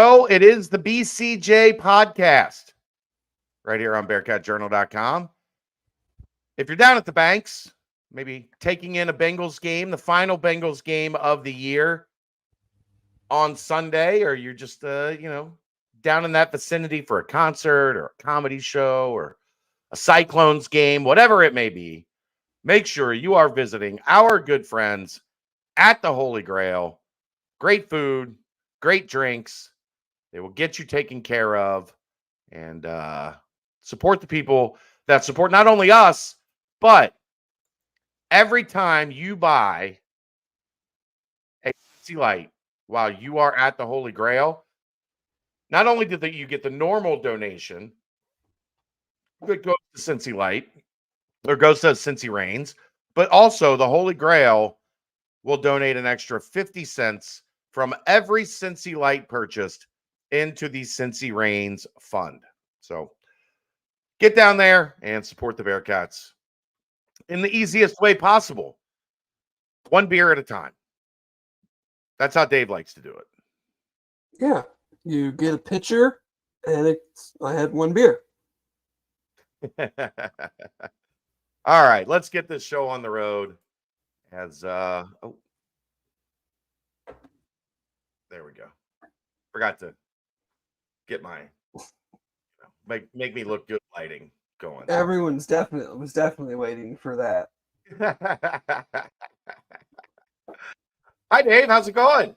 So it is the BCJ podcast right here on BearcatJournal.com. If you're down at the banks, maybe taking in a Bengals game, the final Bengals game of the year on Sunday, or you're just, down in that vicinity for a concert or a comedy show or a Cyclones game, whatever it may be, make sure you are visiting our good friends at the Holy Grail. Great food, great drinks. They will get you taken care of, and support the people that support not only us, but every time you buy a Cincy Light while you are at the Holy Grail, not only do you get the normal donation that goes to Cincy Light or goes to Cincy Reigns, but also the Holy Grail will donate an extra 50 cents from every Cincy Light purchased into the Cincy Reigns fund. So get down there and support the Bearcats in the easiest way possible. One beer at a time. That's how Dave likes to do it. Yeah. You get a pitcher, and I had one beer. All right, let's get this show on the road. There we go. Forgot to get my make me look good lighting going. Everyone was definitely waiting for that. Hi Dave, how's it going?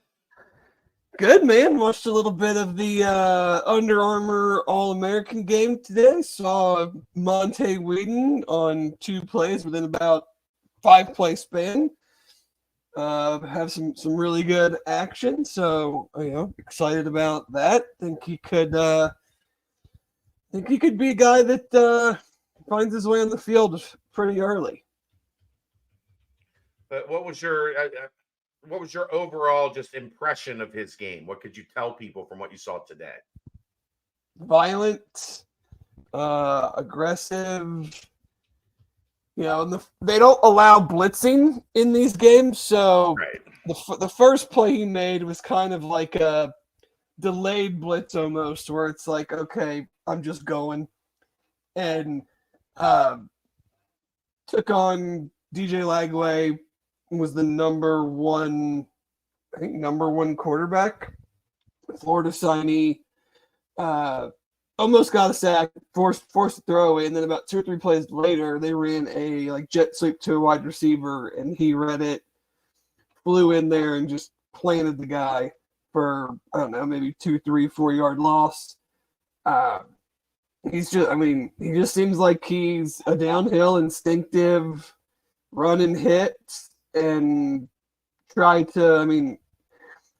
Good, man. Watched a little bit of the Under Armour All-American game today. Saw Monte Whedon on 2 plays within about 5-play span. Have some really good action. So, excited about that. Think he could be a guy that finds his way on the field pretty early. But what was your overall just impression of his game? What could you tell people from what you saw today? Violent, aggressive. They don't allow blitzing in these games, so right. the first play he made was kind of like a delayed blitz almost, where it's like, okay, I'm just going, and took on DJ Lagway. Was the number one quarterback. Florida signee, almost got a sack, forced to throw away, and then about 2 or 3 plays later, they ran a jet sweep to a wide receiver, and he read it, flew in there, and just planted the guy for, I don't know, maybe 2, 3, 4-yard loss. He just seems like he's a downhill, instinctive, run and hit, and try to,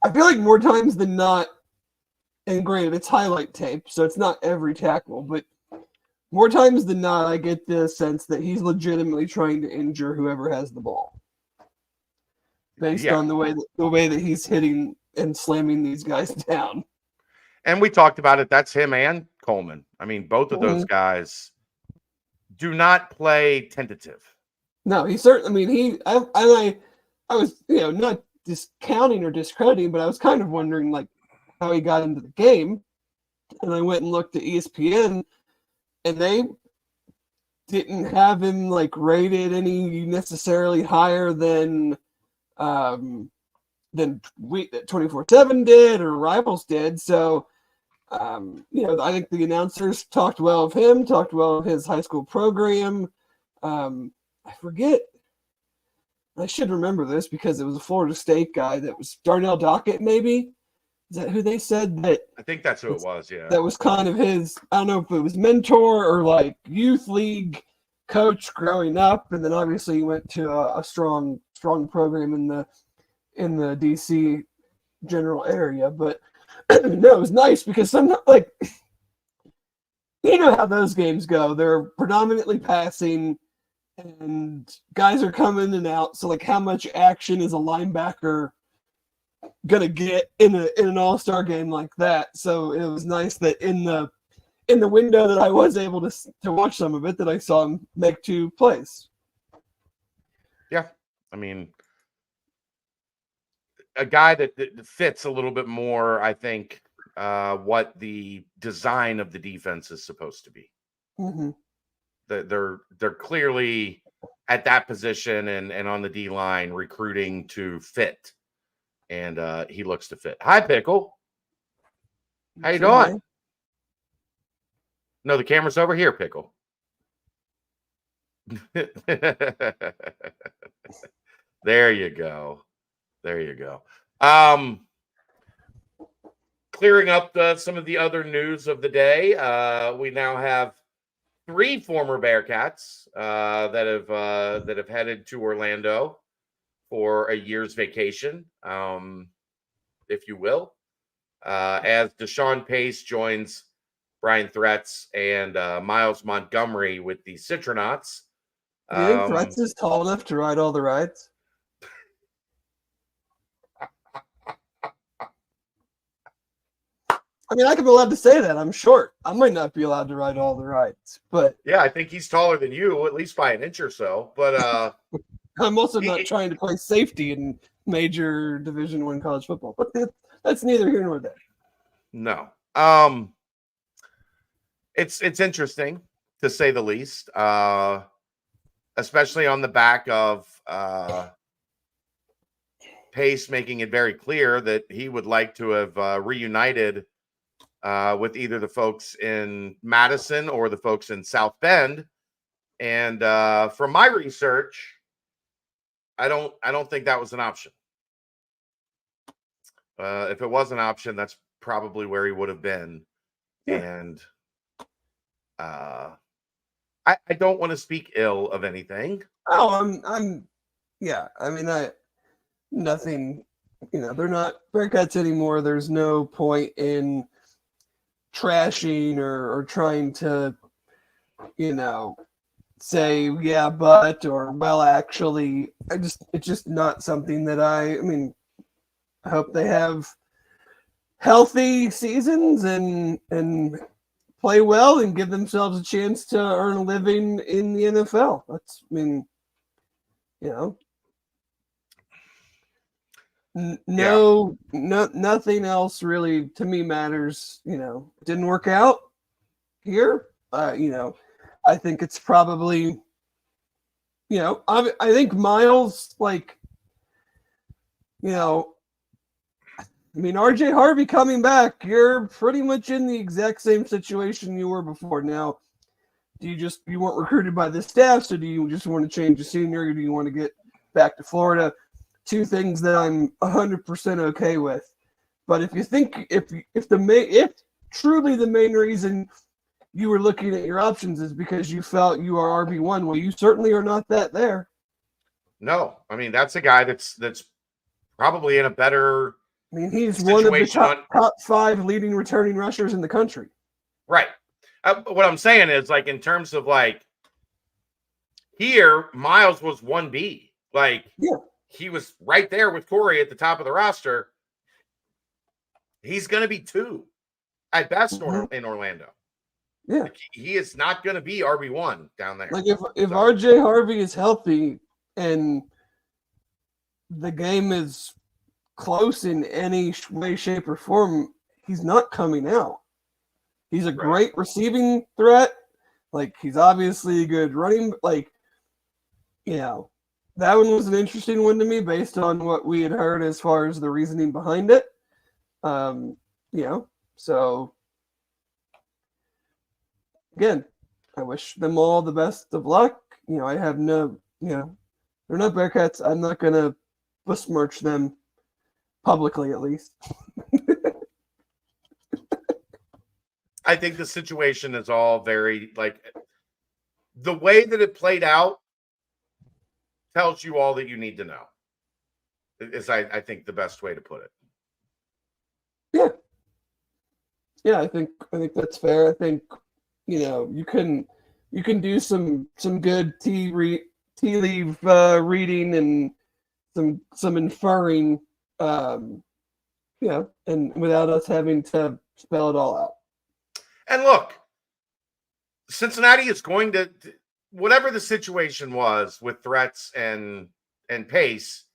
I feel like more times than not, and granted, it's highlight tape, so it's not every tackle, but more times than not, I get the sense that he's legitimately trying to injure whoever has the ball, based on the way that he's hitting and slamming these guys down. And we talked about it. That's him and Coleman. Both of those guys do not play tentative. No, he certainly. I was not discounting or discrediting, but I was kind of wondering how he got into the game, and I went and looked at ESPN, and they didn't have him rated any necessarily higher than 24/7 did or Rivals did. So I think the announcers talked well of him, talked well of his high school program. I forget. I should remember this because it was a Florida State guy that was Darnell Dockett, maybe. Is that who they said that? I think that's who it was, yeah. That was kind of his, I don't know if it was mentor or youth league coach growing up. And then obviously he went to a strong program in the DC general area. But no, it was nice because you know how those games go. They're predominantly passing, and guys are coming in and out. So how much action is a linebacker gonna get in an all-star game like that? So it was nice that in the window that I was able to watch some of it, that I saw him make 2 plays. Yeah, a guy that fits a little bit more, I think, what the design of the defense is supposed to be. Mm-hmm. They're clearly at that position and on the D line recruiting to fit, and he looks to fit. Hi, Pickle. How you doing? Man. No, the camera's over here, Pickle. There you go. There you go. Clearing up some of the other news of the day. We now have 3 former Bearcats that have headed to Orlando for a year's vacation, if you will, as Deshaun Pace joins Brian Threats and Miles Montgomery with the Citronauts. Do you think Threats is tall enough to ride all the rides? I mean, I could be allowed to say that. I'm short. I might not be allowed to ride all the rides, but yeah, I think he's taller than you, at least by an inch or so. But I'm also not trying to play safety in major Division I college football. But that's neither here nor there. No, it's interesting to say the least, especially on the back of Pace making it very clear that he would like to have reunited with either the folks in Madison or the folks in South Bend. And from my research, I don't think that was an option. If it was an option, that's probably where he would have been. Yeah. And I don't want to speak ill of anything. Oh, yeah. I mean, nothing. You know, they're not Bearcats anymore. There's no point in trashing or trying to, you know, say yeah but or well actually. It's just not something that I mean, I hope they have healthy seasons and play well and give themselves a chance to earn a living in the NFL. That's, I mean, you know, nothing else really to me matters. You know, didn't work out here. You know, I think it's probably, you know, I think Miles, like, you know, I mean, RJ Harvey coming back, you're pretty much in the exact same situation you were before. Now, do you weren't recruited by the staff, so do you just want to change the scenery, or do you want to get back to Florida? 2 things that I'm 100% okay with. But if you think if truly the main reason you were looking at your options is because you felt you are RB1, well, you certainly are not that there. No, I mean that's a guy that's probably in a better. I mean, he's one of the top 5 leading returning rushers in the country. Right. What I'm saying is, like, in terms of like here, Miles was 1B. Like, yeah. He was right there with Corey at the top of the roster. He's going to be 2 at best in Orlando. Yeah. Like, he is not going to be RB1 down there. Like if RJ Harvey is healthy and the game is close in any way, shape, or form, he's not coming out. He's a great receiving threat. Like, he's obviously a good running. Like, you know, that one was an interesting one to me based on what we had heard as far as the reasoning behind it. You know, so again, I wish them all the best of luck. You know, I have no, you know, they're not Bearcats. I'm not going to besmirch them publicly, at least. I think the situation is all very, like, the way that it played out tells you all that you need to know. Is I think the best way to put it. Yeah. Yeah, I think that's fair. I think, you know, you can do some good tea leaf reading and some inferring, you know, and without us having to spell it all out. And look, Cincinnati is going to, whatever the situation was with Threats and Pace,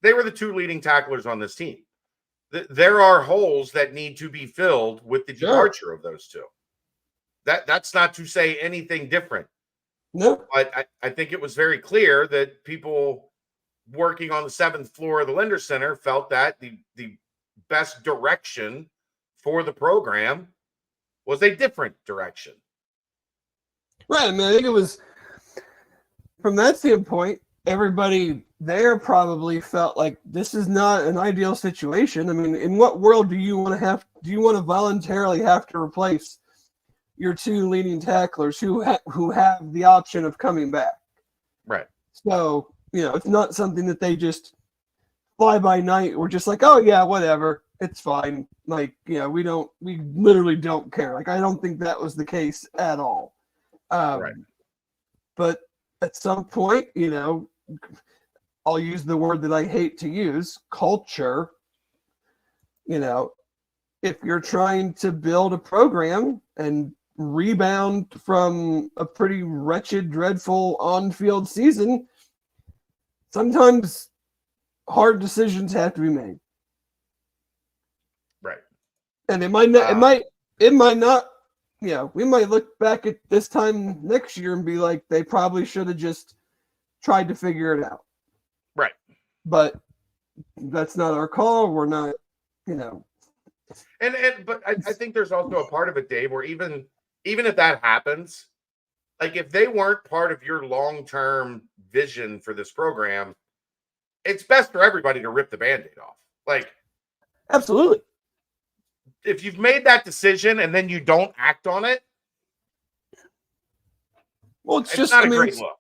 they were the 2 leading tacklers on this team. there are holes that need to be filled with the Sure. departure of those two. That's not to say anything different. No. But I think it was very clear that people working on the 7th floor of the Lender Center felt that the best direction for the program was a different direction. Right. I mean, I think it was from that standpoint, everybody there probably felt like this is not an ideal situation. I mean, in what world do you want to voluntarily have to replace your two leading tacklers who have the option of coming back? Right. So, it's not something that they just fly by night. We're just like, oh yeah, whatever, it's fine. Like, we literally don't care. Like, I don't think that was the case at all. Right. But at some point, I'll use the word that I hate to use, culture. If you're trying to build a program and rebound from a pretty wretched, dreadful on-field season, sometimes hard decisions have to be made. Right. And it might not, we might look back at this time next year and be like, they probably should have just tried to figure it out. Right. But that's not our call. We're not, But I think there's also a part of it, Dave, where even if that happens, like if they weren't part of your long-term vision for this program, it's best for everybody to rip the Band-Aid off. Like, absolutely. If you've made that decision and then you don't act on it, well, it's not a great look.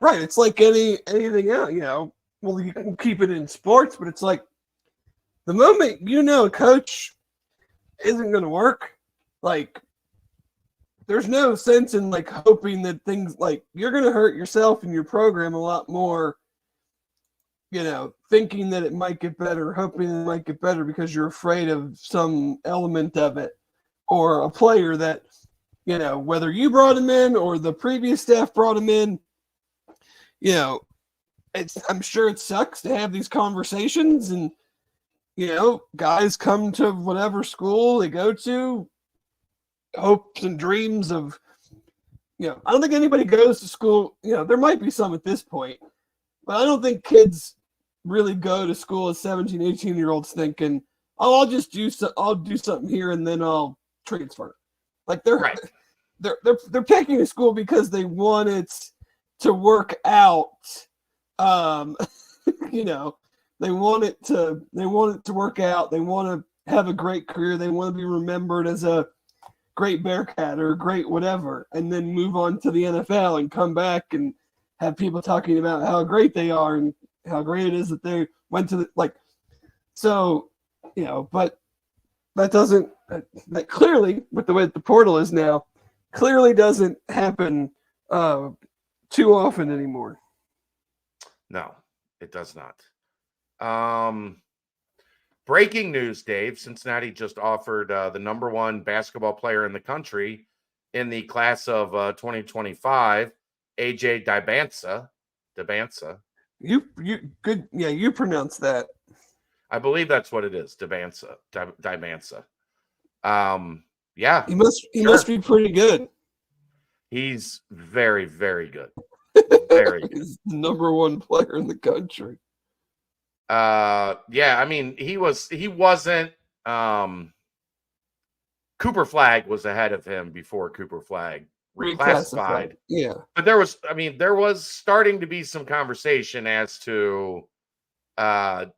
Right. It's like anything else, well, you can keep it in sports, but it's like the moment a coach isn't going to work, like there's no sense in like hoping that things like you're going to hurt yourself and your program a lot more, thinking that it might get better, hoping it might get better because you're afraid of some element of it or a player that, whether you brought him in or the previous staff brought him in, I'm sure it sucks to have these conversations and, guys come to whatever school they go to, hopes and dreams of, I don't think anybody goes to school, there might be some at this point, but I don't think kids really go to school as 17, 18-year-olds thinking, oh, I'll do something here and then I'll transfer. Like they're picking a school because they want it to work out. They want it to work out. They want to have a great career. They want to be remembered as a great Bearcat or a great whatever, and then move on to the NFL and come back and have people talking about how great they are and how great it is that they went to but that clearly, with the way the portal is now, clearly doesn't happen too often anymore. No, it does not. Breaking news, Dave. Cincinnati just offered the number one basketball player in the country in the class of 2025, AJ Dybantsa. You good? Yeah, you pronounce that. I believe that's what it is. Dybantsa. Yeah. He must be pretty good. He's very, very good. Very good. He's the number one player in the country. Yeah, I mean, he wasn't Cooper Flagg was ahead of him before Cooper Flagg reclassified. Yeah. But there was starting to be some conversation as to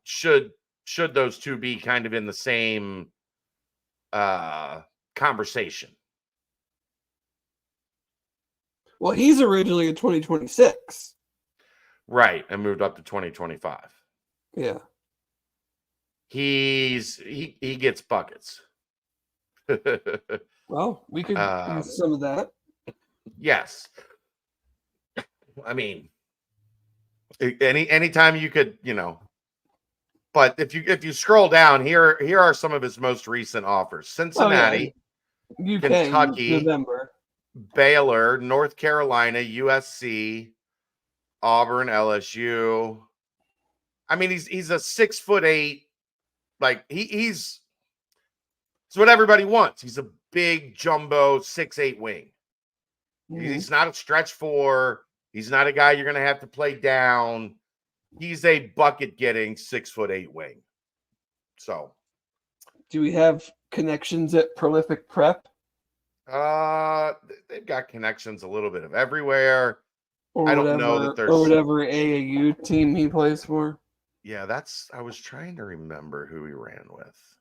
should those two be kind of in the same conversation. Well, he's originally in 2026. Right, and moved up to 2025. Yeah. He gets buckets. Well, we could use some of that. Yes. I mean, anytime you could, but if you scroll down here are some of his most recent offers: Cincinnati, UK, Kentucky, November, Baylor, North Carolina, USC, Auburn, LSU. I mean, he's a 6'8", Like he's it's what everybody wants. He's a big jumbo 6'8" wing. He's not a stretch four. He's not a guy you're going to have to play down. He's a bucket getting 6'8" wing. So, do we have connections at Prolific Prep? They've got connections a little bit of everywhere. Or I don't whatever, know that there's or whatever AAU team he plays for. Yeah, I was trying to remember who he ran with.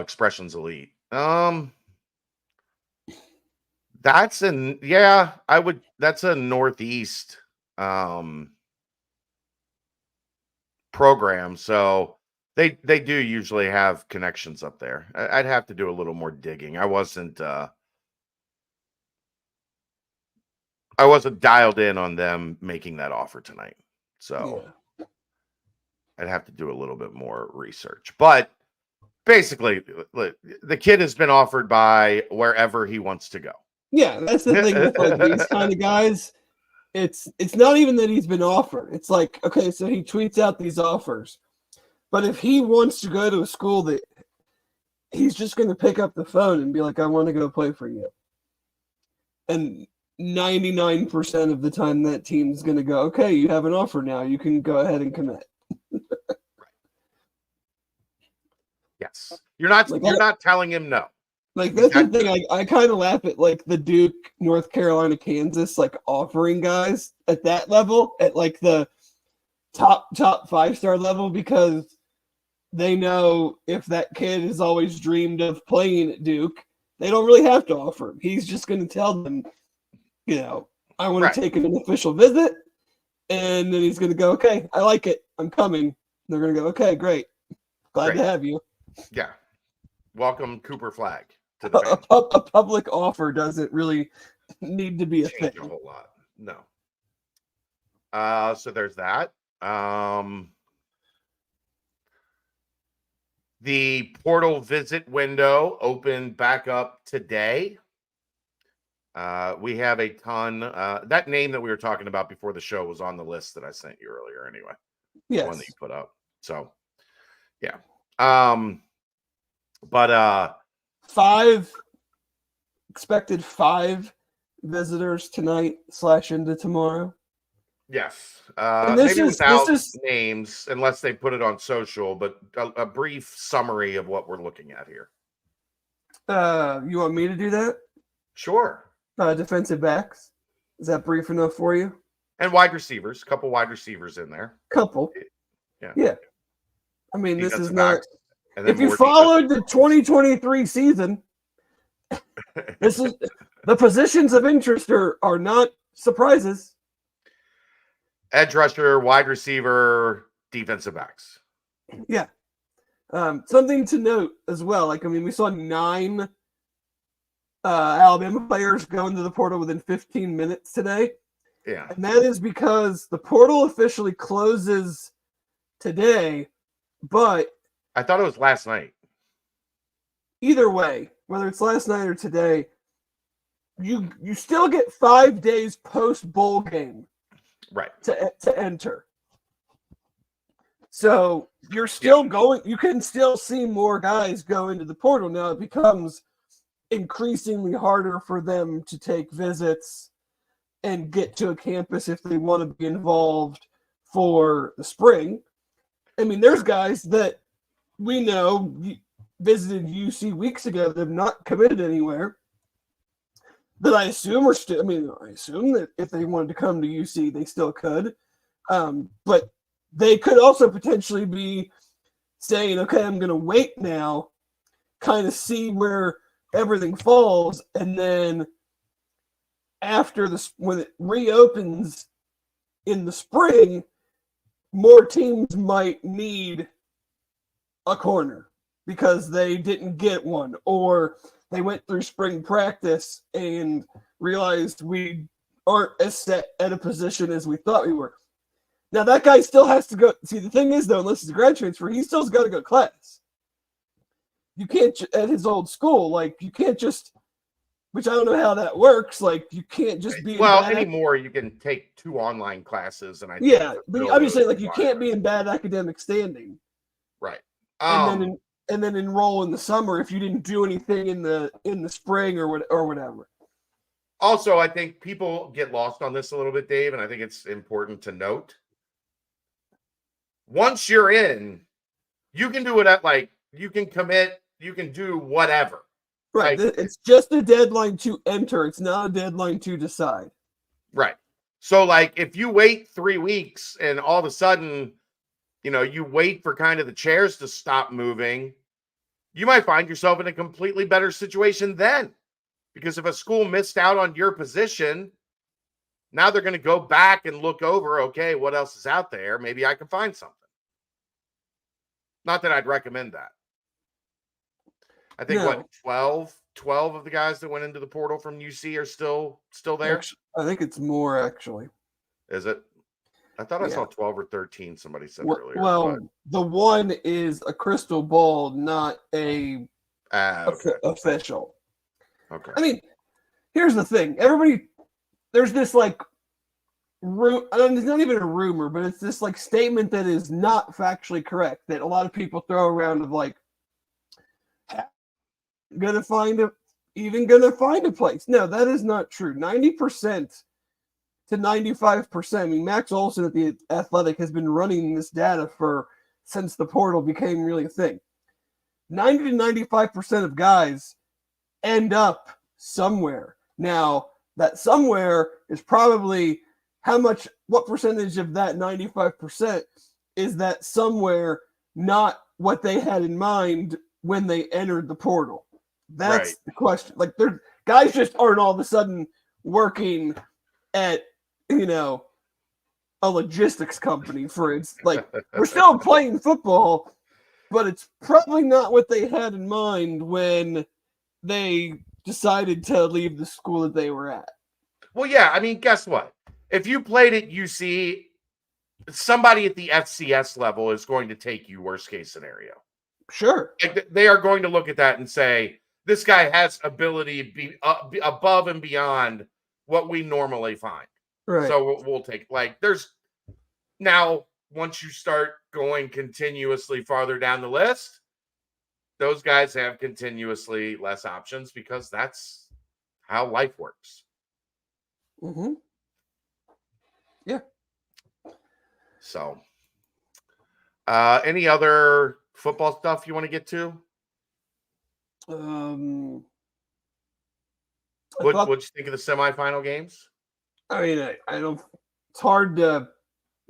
Expressions Elite. That's a Northeast program, so they do usually have connections up there. I'd have to do a little more digging. I wasn't dialed in on them making that offer tonight, so I'd have to do a little bit more research. But basically, the kid has been offered by wherever he wants to go. Yeah, that's the thing with like these kind of guys. It's not even that he's been offered. It's like, okay, so he tweets out these offers. But if he wants to go to a school, that he's just going to pick up the phone and be like, I want to go play for you. And 99% of the time that team's going to go, okay, you have an offer now. You can go ahead and commit. Yes. You're not telling him no. Like, that's the thing. I kind of laugh at, like, the Duke, North Carolina, Kansas, like, offering guys at that level, at, like, the top 5-star level, because they know if that kid has always dreamed of playing at Duke, they don't really have to offer him. He's just going to tell them, you know, I want to take an official visit, and then he's going to go, okay, I like it. I'm coming. They're going to go, okay, great. Glad to have you. Yeah. Welcome, Cooper Flag. To the a public offer doesn't really need to be a thing. A whole lot. No. So there's that. The portal visit window opened back up today. We have a ton. That name that we were talking about before the show was on the list that I sent you earlier anyway. Yes. The one that you put up. So, yeah. But expected 5 visitors tonight / into tomorrow. Yes. Maybe without names, unless they put it on social, but a brief summary of what we're looking at here. You want me to do that? Sure. Defensive backs. Is that brief enough for you? And wide receivers. A couple wide receivers in there. Couple. Yeah. I mean, this is not... If you followed the 2023 season, this is the positions of interest are not surprises. Edge rusher, wide receiver, defensive backs. Yeah. Something to note as well. Like, I mean, we saw 9 Alabama players go into the portal within 15 minutes today. Yeah. And that is because the portal officially closes today, but I thought it was last night. Either way, whether it's last night or today, you still get 5 days post bowl game, right, to enter. So you're still going. You can still see more guys go into the portal now. It becomes increasingly harder for them to take visits and get to a campus if they want to be involved for the spring. I mean, there's guys that we know visited UC weeks ago that have not committed anywhere that I assume are still, I assume that if they wanted to come to UC, they still could. But they could also potentially be saying, okay, I'm going to wait now, kind of see where everything falls. And then after when it reopens in the spring, more teams might need a corner because they didn't get one, or they went through spring practice and realized we aren't as set at a position as we thought we were. Now that guy still has to go. See, the thing is though, unless it's a grad transfer, he still's got to go to class. You can't at his old school, like you can't just which I don't know how that works. Like, you can't just be anymore. You can take 2 online classes, and I but I'm just saying, like, you can't be in bad academic standing, right? And then enroll in the summer if you didn't do anything in the spring or whatever. Also, I think people get lost on this a little bit, Dave, and I think it's important to note. Once you're in, you can do it at you can commit, you can do whatever. Right. It's just a deadline to enter. It's not a deadline to decide. Right. So, if you wait 3 weeks and all of a sudden, you wait for kind of the chairs to stop moving, you might find yourself in a completely better situation then. Because if a school missed out on your position, now they're going to go back and look over, okay, what else is out there? Maybe I can find something. Not that I'd recommend that. I think 12 of the guys that went into the portal from UC are still there. Actually, I think it's more, actually. Is it? I thought I saw 12 or 13. Somebody said earlier. Well, the one is a crystal ball, not a official. Okay. I mean, here's the thing. There's this it's not even a rumor, but it's this statement that is not factually correct that a lot of people throw around of gonna find a place. No, that is not true. 90% to 95%. I mean, Max Olson at the Athletic has been running this data since the portal became really a thing. 90 to 95% of guys end up somewhere. Now, that somewhere is probably what percentage of that 95% is that somewhere not what they had in mind when they entered the portal? That's the question. Guys just aren't all of a sudden working at, a logistics company, for instance. We're still playing football, but it's probably not what they had in mind when they decided to leave the school that they were at. Well, yeah. I mean, guess what? If you played at UC, somebody at the FCS level is going to take you worst case scenario. Sure. They are going to look at that and say, this guy has ability above and beyond what we normally find. Right. So we'll take once you start going continuously farther down the list, those guys have continuously less options because that's how life works. Mm-hmm. Yeah. So, any other football stuff you want to get to? What'd you think of the semifinal games? I mean, I don't. It's hard to.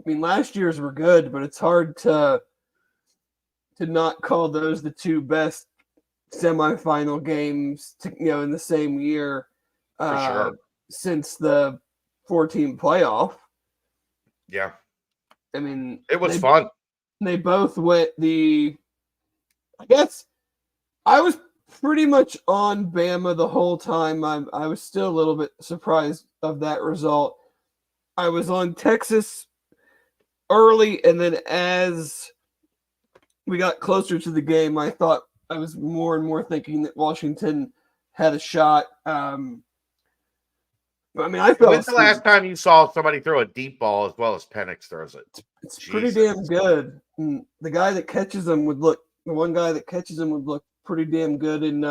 I mean, last year's were good, but it's hard to not call those the 2 best semifinal games in the same year. For sure. Since the 4-team playoff. Yeah. I mean, it was fun. They both went I guess I was pretty much on Bama the whole time. I was still a little bit surprised of that result. I was on Texas early, and then as we got closer to the game, I thought I was more and more thinking that Washington had a shot. I mean, I felt. When's the last time you saw somebody throw a deep ball as well as Penix throws it? It's pretty damn good. And the guy that catches them the one guy that catches them would look pretty damn good in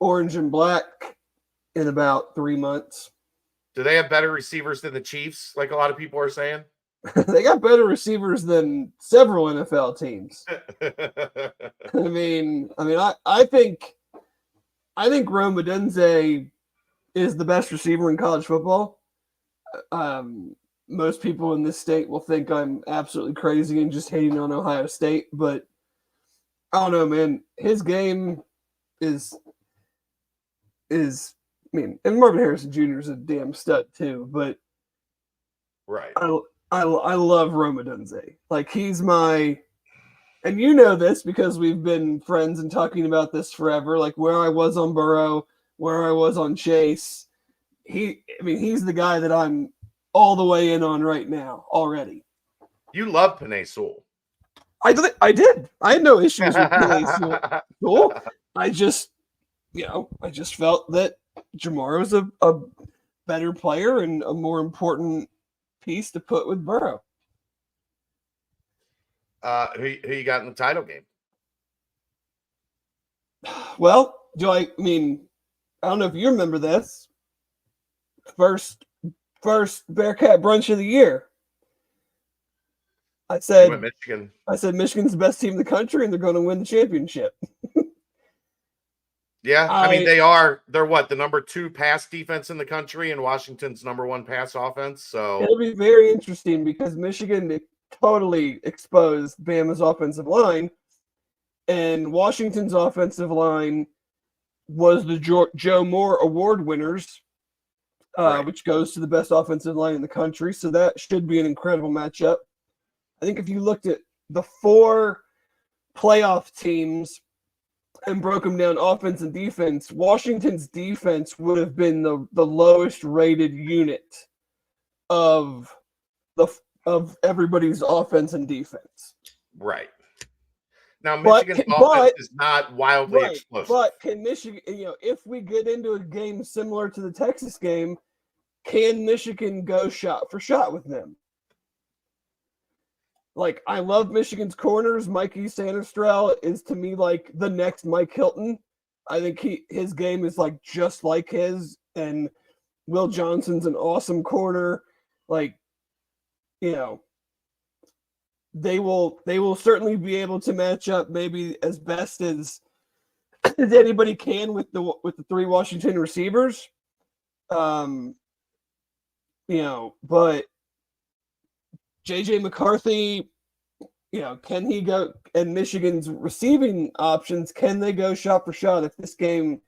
orange and black in about 3 months. Do they have better receivers than the Chiefs, like a lot of people are saying? They got better receivers than several NFL teams. I think Rome Odunze is the best receiver in college football. Most people in this state will think I'm absolutely crazy and just hating on Ohio State, but I don't know, man. His game is and Marvin Harrison Jr. is a damn stud too, but right. I love Rome Odunze. He's my, and you know this because we've been friends and talking about this forever. Where I was on Burrow, where I was on Chase. He's the guy that I'm all the way in on right now already. You love Penei Sewell. I did. I had no issues with Penei Sewell. I just felt that Jamara's a better player and a more important piece to put with Burrow. Who you got in the title game? Well, I don't know if you remember this. First Bearcat brunch of the year. I said Michigan. I said Michigan's the best team in the country and they're going to win the championship. Yeah, I mean they're what, the number 2 pass defense in the country and Washington's number 1 pass offense. So it'll be very interesting because Michigan totally exposed Bama's offensive line, and Washington's offensive line was the Joe Moore Award winners, right. which goes to the best offensive line in the country. So that should be an incredible matchup. I think if you looked at the 4 playoff teams and broke them down offense and defense, Washington's defense would have been the lowest rated unit of everybody's offense and defense. Right. Now Michigan's offense is not wildly explosive. But can Michigan, if we get into a game similar to the Texas game, can Michigan go shot for shot with them? Like, I love Michigan's corners. Mikey Sanistrell is, to me, like the next Mike Hilton. I think his game is like just like his, and Will Johnson's an awesome corner. Like, they will certainly be able to match up maybe as best as anybody can with the 3 Washington receivers. But JJ McCarthy, can he go, and Michigan's receiving options, can they go shot for shot if this game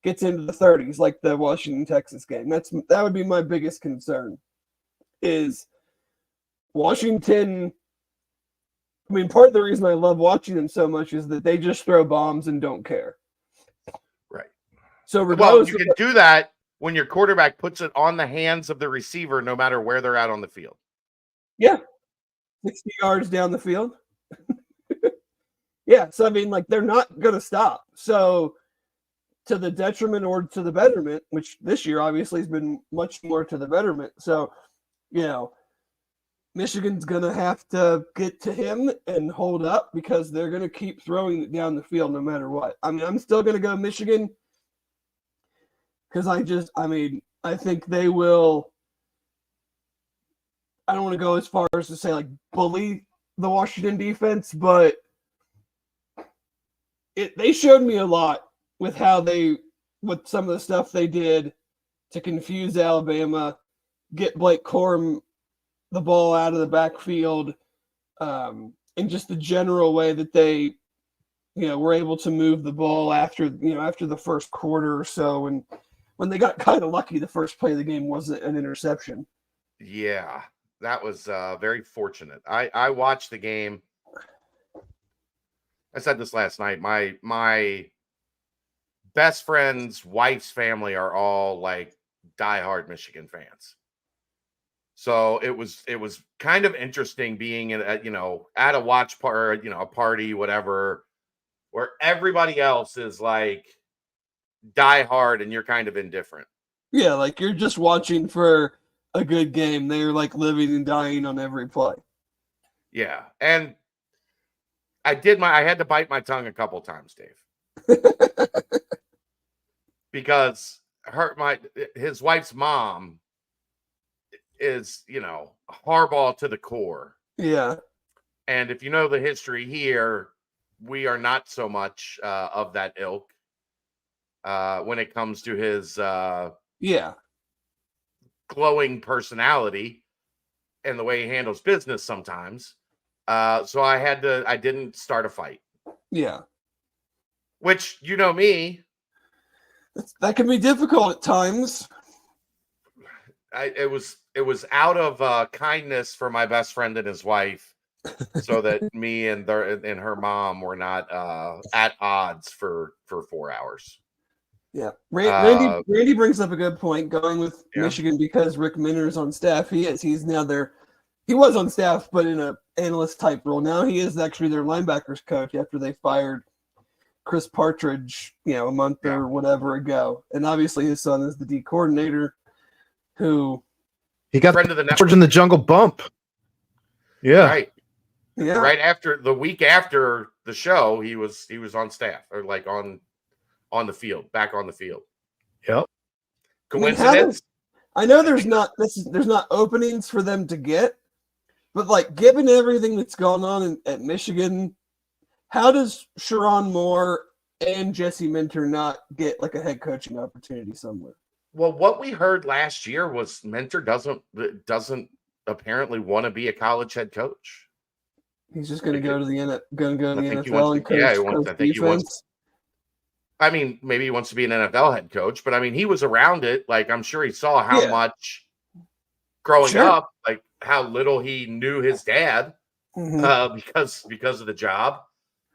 gets into the 30s like the Washington-Texas game? That would be my biggest concern, is Washington. I mean, part of the reason I love watching them so much is that they just throw bombs and don't care. Right. So you can do that when your quarterback puts it on the hands of the receiver, no matter where they're at on the field. Yeah. 60 yards down the field. Yeah. So, I mean, like, they're not going to stop. So, to the detriment or to the betterment, which this year obviously has been much more to the betterment. So, Michigan's going to have to get to him and hold up because they're going to keep throwing it down the field no matter what. I mean, I'm still going to go Michigan because I think they will. I don't want to go as far as to say like bully the Washington defense, but they showed me a lot with with some of the stuff they did to confuse Alabama, get Blake Corum the ball out of the backfield, and just the general way that they, were able to move the ball after the first quarter or so. And when they got kind of lucky, the first play of the game wasn't an interception. Yeah, that was very fortunate. I watched the game. I said this last night. My best friend's wife's family are all like diehard Michigan fans. So it was kind of interesting being at a watch party, a party, whatever, where everybody else is like diehard and you're kind of indifferent. Yeah, like you're just watching for a good game. They're like living and dying on every play. Yeah, and I had to bite my tongue a couple times, Dave, because his wife's mom is, hardball to the core. Yeah. And if you know the history here, we are not so much of that ilk when it comes to his glowing personality and the way he handles business sometimes. So I didn't start a fight. Yeah. Which, me. That can be difficult at times. It was out of kindness for my best friend and his wife, so that me and her mom were not at odds for 4 hours. Yeah, Randy brings up a good point going with Michigan because Rick Minner is on staff. He's now he was on staff, but in a analyst type role. Now he is actually their linebackers coach after they fired Chris Partridge, a month or whatever ago. And obviously his son is the D coordinator who he got friend of the network in the Jungle Bump. Yeah. Right. Yeah. Right after the week after the show, he was on staff or like on the field, back on the field. Yep. Coincidence? I know there's not openings for them to get, but like given everything that's gone on at Michigan, how does Sharon Moore and Jesse Minter not get like a head coaching opportunity somewhere? Well, what we heard last year was Minter doesn't apparently want to be a college head coach. He's just going to go to the NFL and coach. I think he wants. I mean, maybe he wants to be an NFL head coach, but I mean, he was around it. Like, I'm sure he saw how much growing up, like how little he knew his dad because of the job.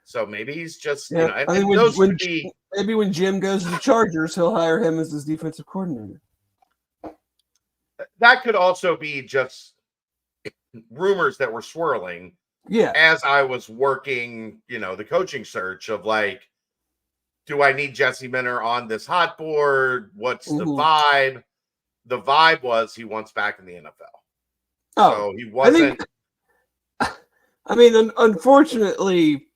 So maybe he's just, maybe when Jim goes to the Chargers, he'll hire him as his defensive coordinator. That could also be just rumors that were swirling. Yeah. As I was working, the coaching search of like, do I need Jesse Minter on this hot board? What's the vibe? The vibe was he wants back in the NFL. Oh, so he wasn't. Unfortunately,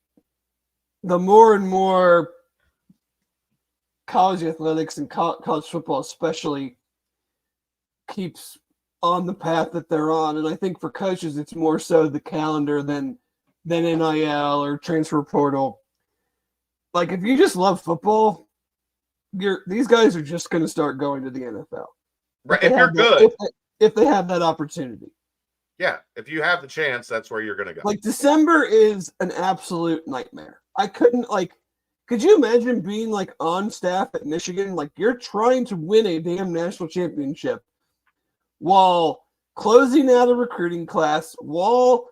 the more and more college athletics and college football especially keeps on the path that they're on. And I think for coaches, it's more so the calendar than NIL or transfer portal. Like, if you just love football, these guys are just going to start going to the NFL. Right. If you're good. If they have that opportunity. Yeah. If you have the chance, that's where you're going to go. Like, December is an absolute nightmare. Could you imagine being, like, on staff at Michigan? Like, you're trying to win a damn national championship while closing out a recruiting class, while,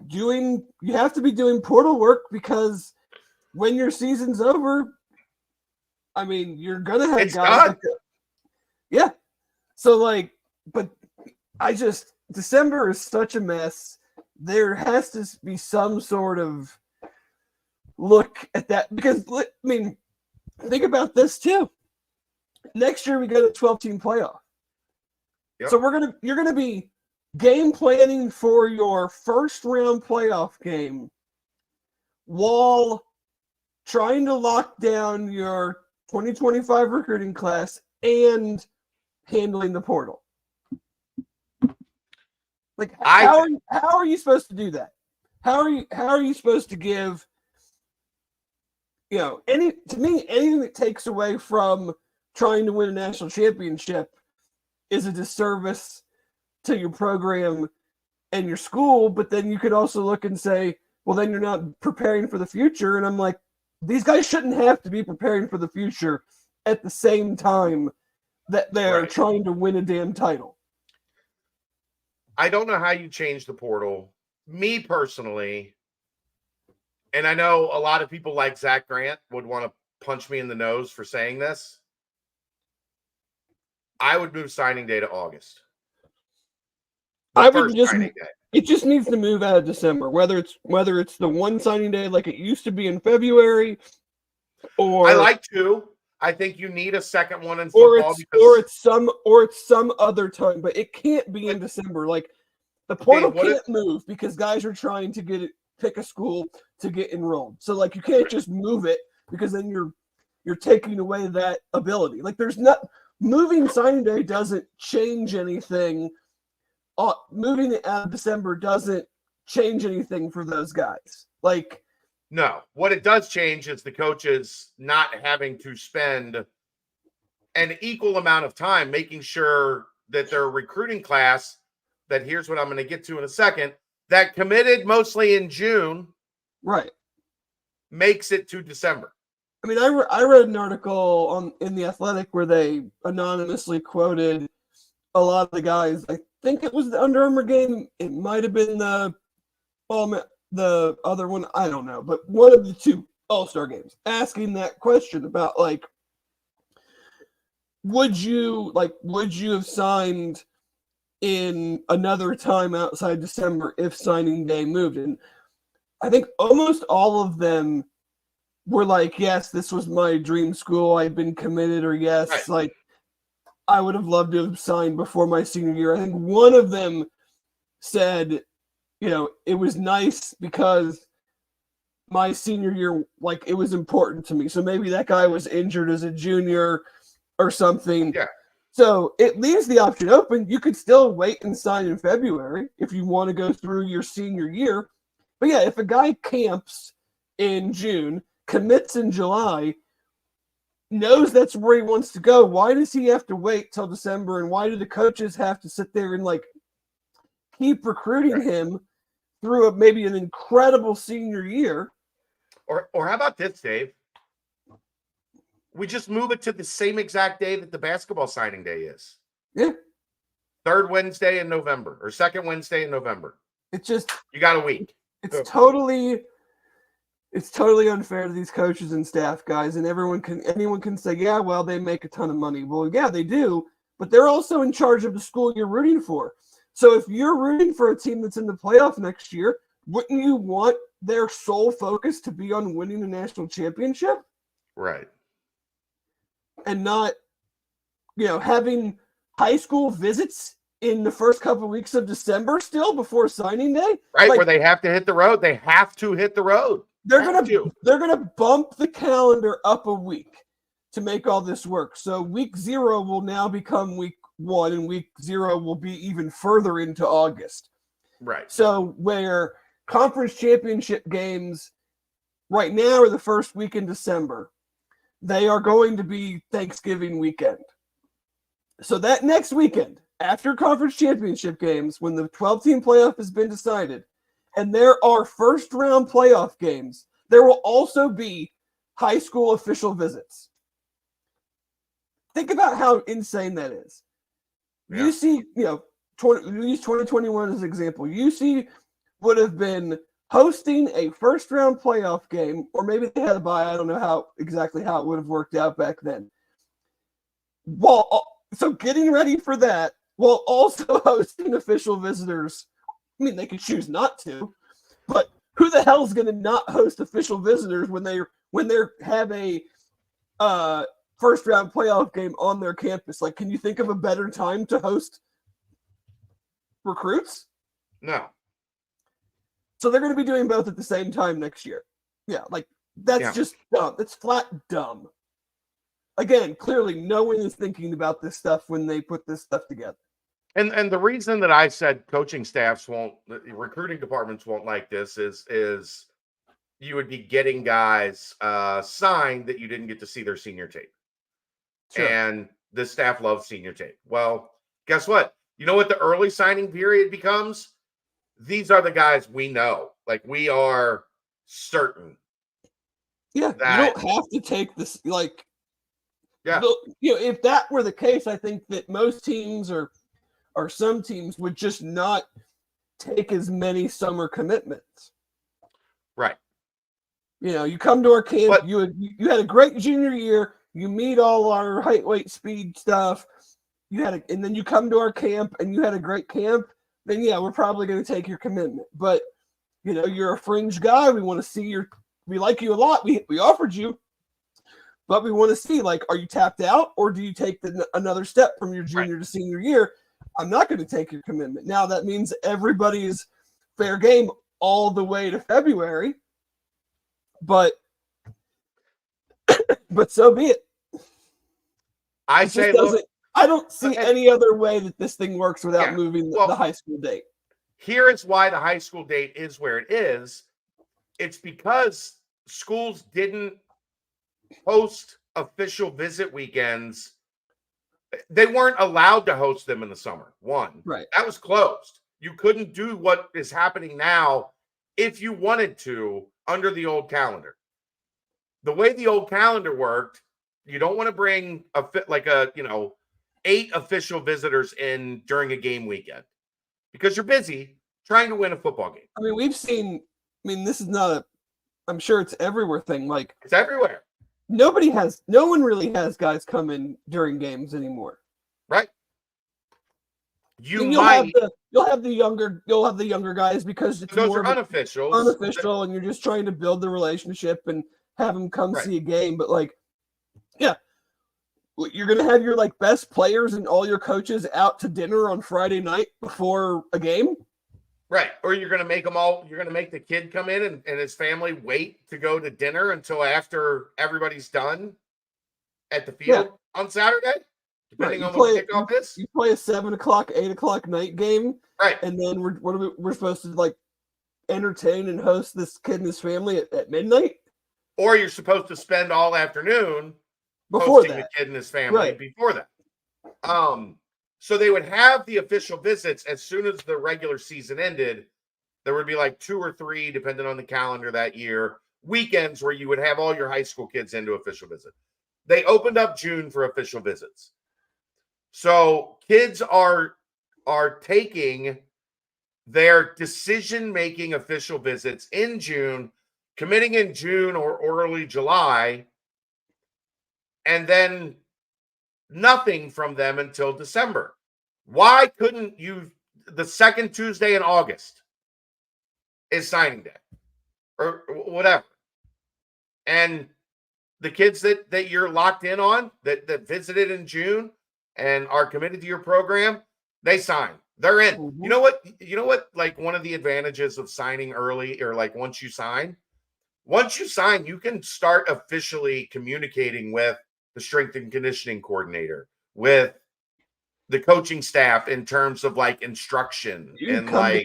you have to be doing portal work because when your season's over, I mean, you're going to have guys. Yeah. So, but December is such a mess. There has to be some sort of look at that because, think about this too. Next year we go to 12-team playoff. Yep. So you're gonna be game planning for your first round playoff game while trying to lock down your 2025 recruiting class and handling the portal. Like, how are you supposed to do that? How are you supposed to give, anything that takes away from trying to win a national championship is a disservice to your program and your school, but then you could also look and say, well, then you're not preparing for the future. And I'm like, these guys shouldn't have to be preparing for the future at the same time that they're trying to win a damn title. I don't know how you change the portal. Me personally, and I know a lot of people like Zach Grant would want to punch me in the nose for saying this. I would move signing day to August. It just needs to move out of December, whether it's the one signing day like it used to be in February, or I like two. I think you need a second one in football or it's some other time, but it can't be in December. Like, the portal can't move because guys are trying to pick a school to get enrolled. So like, you can't just move it because then you're taking away that ability. Like, moving signing day doesn't change anything. Moving it out of December doesn't change anything for those guys. Like, no, what it does change is the coaches not having to spend an equal amount of time making sure that their recruiting class, that here's what I'm going to get to in a second, that committed mostly in June, right, makes it to December. I mean, I read an article in The Athletic where they anonymously quoted a lot of the guys. I think it was the Under Armour game. It might have been the other one. I don't know. But one of the two All-Star games, asking that question about, like, would you have signed in another time outside December if signing day moved? And I think almost all of them were like, yes, this was my dream school. I've been committed, or yes, Right. like I would have loved to have signed before my senior year. I think one of them said, it was nice because my senior year, like, it was important to me. So maybe that guy was injured as a junior or something. Yeah. So it leaves the option open. You could still wait and sign in February if you want to go through your senior year. But yeah, if a guy camps in June, commits in July, knows that's where he wants to go, why does he have to wait till December? And why do the coaches have to sit there and like keep recruiting him through maybe an incredible senior year? Or how about this, Dave? We just move it to the same exact day that the basketball signing day is. Yeah. Third Wednesday in November or second Wednesday in November. It's just, you got a week. It's totally unfair to these coaches and staff guys, and anyone can say, yeah, well, they make a ton of money. Well, yeah, they do, but they're also in charge of the school you're rooting for. So if you're rooting for a team that's in the playoff next year, wouldn't you want their sole focus to be on winning the national championship? Right. And not, having high school visits in the first couple of weeks of December still before signing day? Right, like, where they have to hit the road. They have to hit the road. They're gonna bump the calendar up a week to make all this work. So week 0 will now become week 1, and week 0 will be even further into August. Right. So where conference championship games right now are the first week in December, they are going to be Thanksgiving weekend. So that next weekend, after conference championship games, when the 12-team playoff has been decided, and there are first-round playoff games, there will also be high school official visits. Think about how insane that is. Yeah. UC, use 2021 as an example. UC would have been hosting a first-round playoff game, or maybe they had a bye. I don't know exactly how it would have worked out back then. So getting ready for that while also hosting official visitors. I mean, they could choose not to, but who the hell is going to not host official visitors when they have a first round playoff game on their campus? Like, can you think of a better time to host recruits? No. So they're going to be doing both at the same time next year. Yeah, like that's just dumb. That's flat dumb. Again, clearly no one is thinking about this stuff when they put this stuff together. And the reason that I said coaching staffs recruiting departments won't like this is you would be getting guys signed that you didn't get to see their senior tape. Sure. And the staff loves senior tape. Well, guess what? You know what the early signing period becomes? These are the guys we know. Like, we are certain. Yeah, you don't have to take this. Like, yeah, if that were the case, I think that most teams or some teams would just not take as many summer commitments. Right. You come to our camp, you had a great junior year, you meet all our height, weight, speed stuff, and then you come to our camp and you had a great camp, then yeah, we're probably going to take your commitment. But you're a fringe guy, we want to see we like you a lot, we offered you, but we want to see, like, are you tapped out, or do you take another step from your junior to senior year? I'm not going to take your commitment. Now, that means everybody's fair game all the way to February, but so be it. I don't see any other way that this thing works without moving the high school date. Here is why the high school date is where it is. It's because schools didn't host official visit weekends. They weren't allowed to host them in the summer. Right. That was closed. You couldn't do what is happening now if you wanted to under the old calendar. The way the old calendar worked, you don't want to bring 8 official visitors in during a game weekend because you're busy trying to win a football game. I mean, this is not I'm sure it's everywhere thing. Like, it's everywhere. No one really has guys come in during games anymore. Right. You'll have the younger guys because it's those more are unofficial, and you're just trying to build the relationship and have them come Right. see a game, but like, yeah, you're gonna have your like best players and all your coaches out to dinner on Friday night before a game. Right. Or you're going to make you're going to make the kid come in and his family wait to go to dinner until after everybody's done at the field on Saturday, depending on what the kickoff is. You play a 7 o'clock, 8 o'clock night game. Right. And then we're supposed to like entertain and host this kid and his family at midnight. Or you're supposed to spend all afternoon before hosting that. the kid and his family before that. So they would have the official visits as soon as the regular season ended. There would be like 2 or 3, depending on the calendar that year, weekends where you would have all your high school kids into official visit. They opened up June for official visits. So kids are taking their decision-making official visits in June, committing in June or early July, and then nothing from them until December. Why couldn't you, the second Tuesday in August is signing day or whatever? And the kids that you're locked in on that visited in June and are committed to your program, they sign. They're in. Mm-hmm. You know what, like one of the advantages of signing early, or like once you sign, you can start officially communicating with the strength and conditioning coordinator, with the coaching staff in terms of like instruction. You can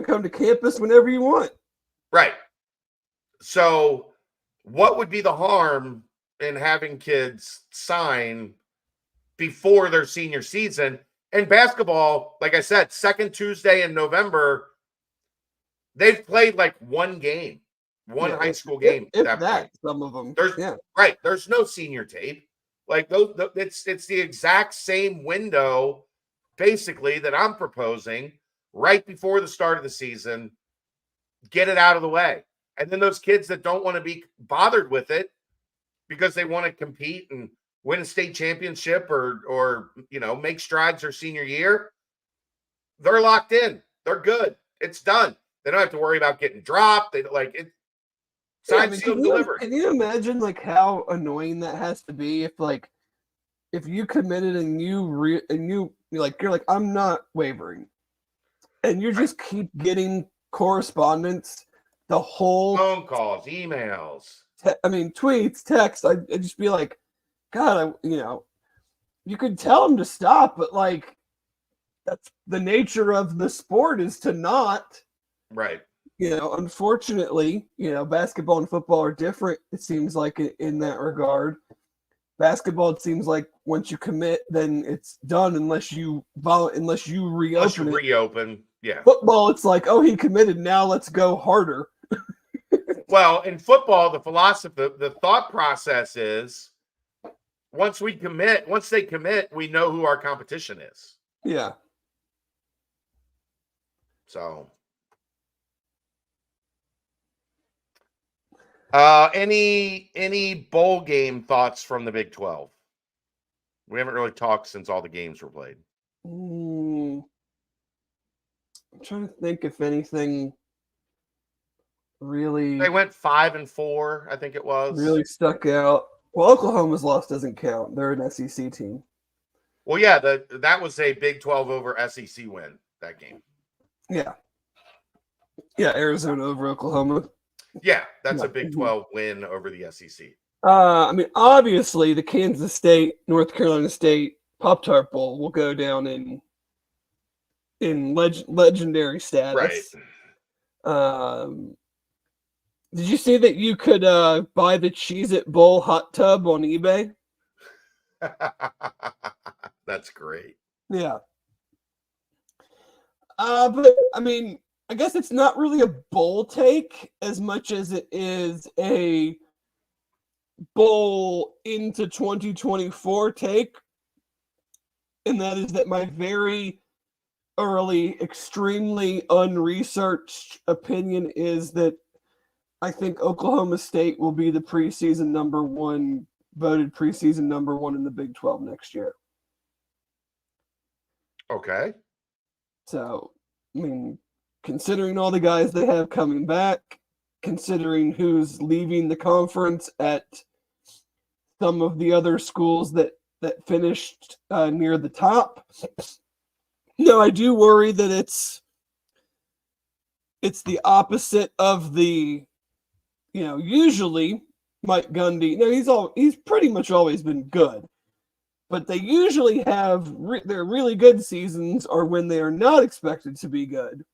come to campus whenever you want. Right. So what would be the harm in having kids sign before their senior season? And basketball, like I said, second Tuesday in November, they've played like one game, high school game. If that, some of them. There's no senior tape. Like it's the exact same window, basically, that I'm proposing right before the start of the season. Get it out of the way. And then those kids that don't want to be bothered with it because they want to compete and win a state championship or make strides their senior year, they're locked in. They're good. It's done. They don't have to worry about getting dropped. They like it. Signed, sealed, delivered. Can you imagine like how annoying that has to be if you committed and you're like, I'm not wavering, and you just keep getting correspondence, the whole phone calls, emails, tweets, texts. I'd just be like, God, you could tell them to stop, but like, that's the nature of the sport, is to not. Right. Unfortunately, basketball and football are different. It seems like in that regard. Basketball, it seems like once you commit, then it's done unless you reopen. Yeah. Football, it's like, oh, he committed. Now let's go harder. Well, in football, the philosophy, the thought process is once they commit, we know who our competition is. Yeah. So, any bowl game thoughts from the Big 12? We haven't really talked since all the games were played. I'm trying to think if anything really. They went 5-4, I think it was. Really stuck out. Well, Oklahoma's loss doesn't count. They're an SEC team. Well, yeah, that was a Big 12 over SEC win, that game. Yeah. Yeah, Arizona over Oklahoma. Yeah, that's a Big 12 win over the SEC. Obviously, the Kansas State, North Carolina State Pop-Tart Bowl will go down in legendary status. Right. Did you see that you could buy the Cheez-It Bowl hot tub on eBay? That's great. Yeah. But I guess it's not really a bowl take as much as it is a bowl into 2024 take. And that is that my very early, extremely unresearched opinion is that I think Oklahoma State will be the voted preseason number one in the Big 12 next year. Okay. So, considering all the guys they have coming back, considering who's leaving the conference at some of the other schools that finished near the top. No, I do worry that it's the opposite of the, usually Mike Gundy. No, he's pretty much always been good, but they usually have their really good seasons are when they are not expected to be good.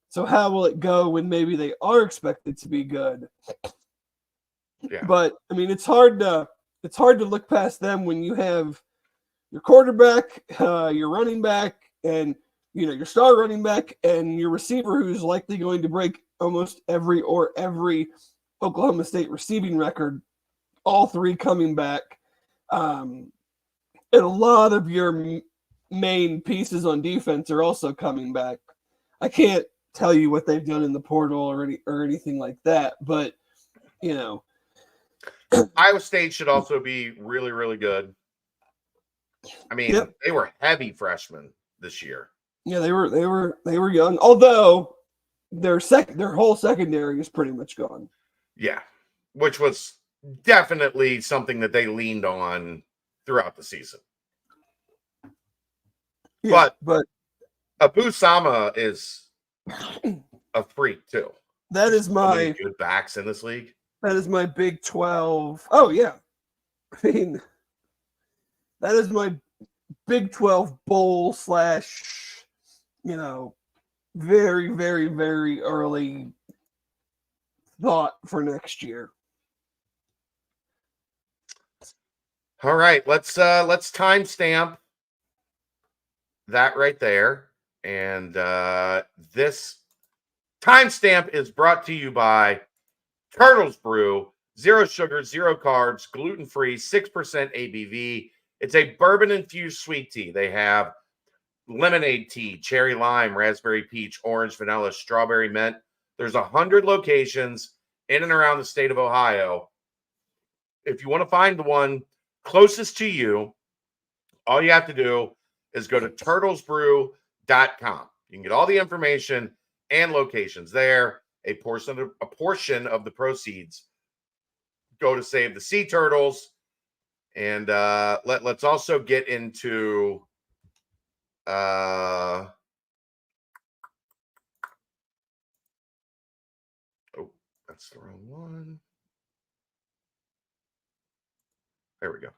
So how will it go when maybe they are expected to be good? Yeah. But I mean, it's hard to look past them when you have your quarterback, your running back, and your star running back and your receiver who's likely going to break almost every Oklahoma State receiving record, all three coming back. And a lot of your main pieces on defense are also coming back. I can't tell you what they've done in the portal or anything like that, but Iowa State should also be really, really good. I mean, Yep. They were heavy freshmen this year. Yeah, they were young. Although their whole secondary is pretty much gone. Yeah, which was definitely something that they leaned on throughout the season. Yeah, but Abu Sama is a freak too. That is so many good backs in this league. That is my Big 12. Oh yeah, I mean that is my Big 12 bowl / very, very, very early thought for next year. All right, let's timestamp that right there. And this timestamp is brought to you by Turtles Brew. 0 sugar, 0 carbs, gluten-free, 6% ABV. It's a bourbon-infused sweet tea. They have lemonade tea, cherry lime, raspberry peach, orange, vanilla, strawberry mint. There's 100 locations in and around the state of Ohio. If you want to find the one closest to you, all you have to do is go to turtlesbrew.com. You can get all the information and locations there. A portion of the proceeds go to save the sea turtles. And let's also get into oh, that's the wrong one. There we go.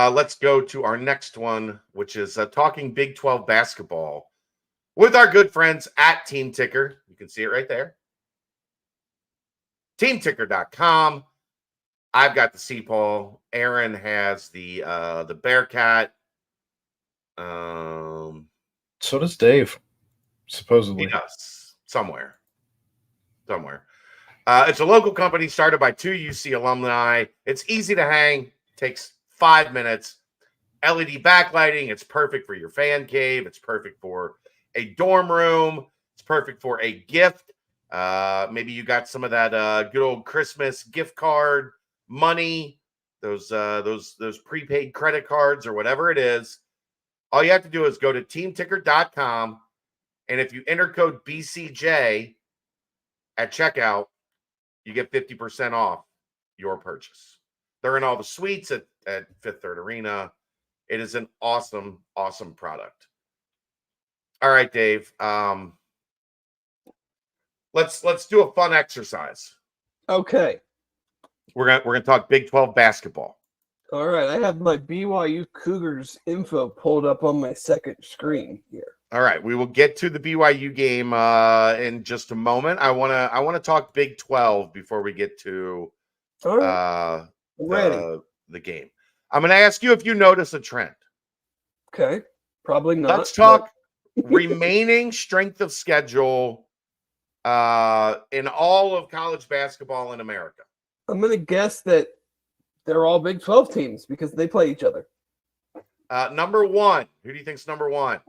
Let's go to our next one, which is talking Big 12 basketball with our good friends at Team Ticker. You can see it right there. TeamTicker.com. I've got the Seapaw. Aaron has the Bearcat. So does Dave, supposedly. He does somewhere. It's a local company started by 2 UC alumni. It's easy to hang. Takes 5 minutes. LED backlighting. It's perfect for your fan cave. It's perfect for a dorm room. It's perfect for a gift. Maybe you got some of that good old Christmas gift card money, those prepaid credit cards or whatever it is. All you have to do is go to teamticker.com, and if you enter code BCJ at checkout, you get 50% off your purchase. They're in all the suites at Fifth Third Arena. It is an awesome, awesome product. All right, Dave. Let's do a fun exercise. Okay. We're gonna talk Big 12 basketball. All right. I have my BYU Cougars info pulled up on my second screen here. All right, we will get to the BYU game in just a moment. I wanna talk Big 12 before we get to the game. I'm gonna ask you if you notice a trend. Okay, probably not. Let's talk remaining strength of schedule in all of college basketball in America. I'm gonna guess that they're all Big 12 teams because they play each other. Number one, who do you think's number one?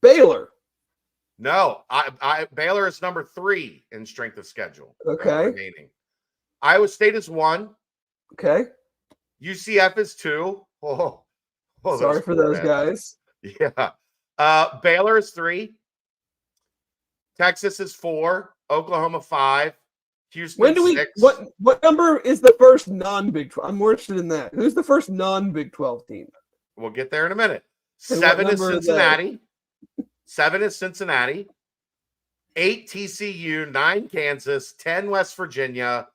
Baylor. No, Baylor is number 3 in strength of schedule. Okay. Remaining. Iowa State is 1. Okay. UCF is 2. Oh, sorry for those guys. Yeah. Baylor is 3. Texas is 4, Oklahoma 5, Houston When do we 6. what number is the first non-Big 12? I'm more interested in that. Who's the first non-Big 12 team? We'll get there in a minute. And 7 what is number are they? Cincinnati. 7 is Cincinnati. 8 TCU, 9 Kansas, 10 West Virginia,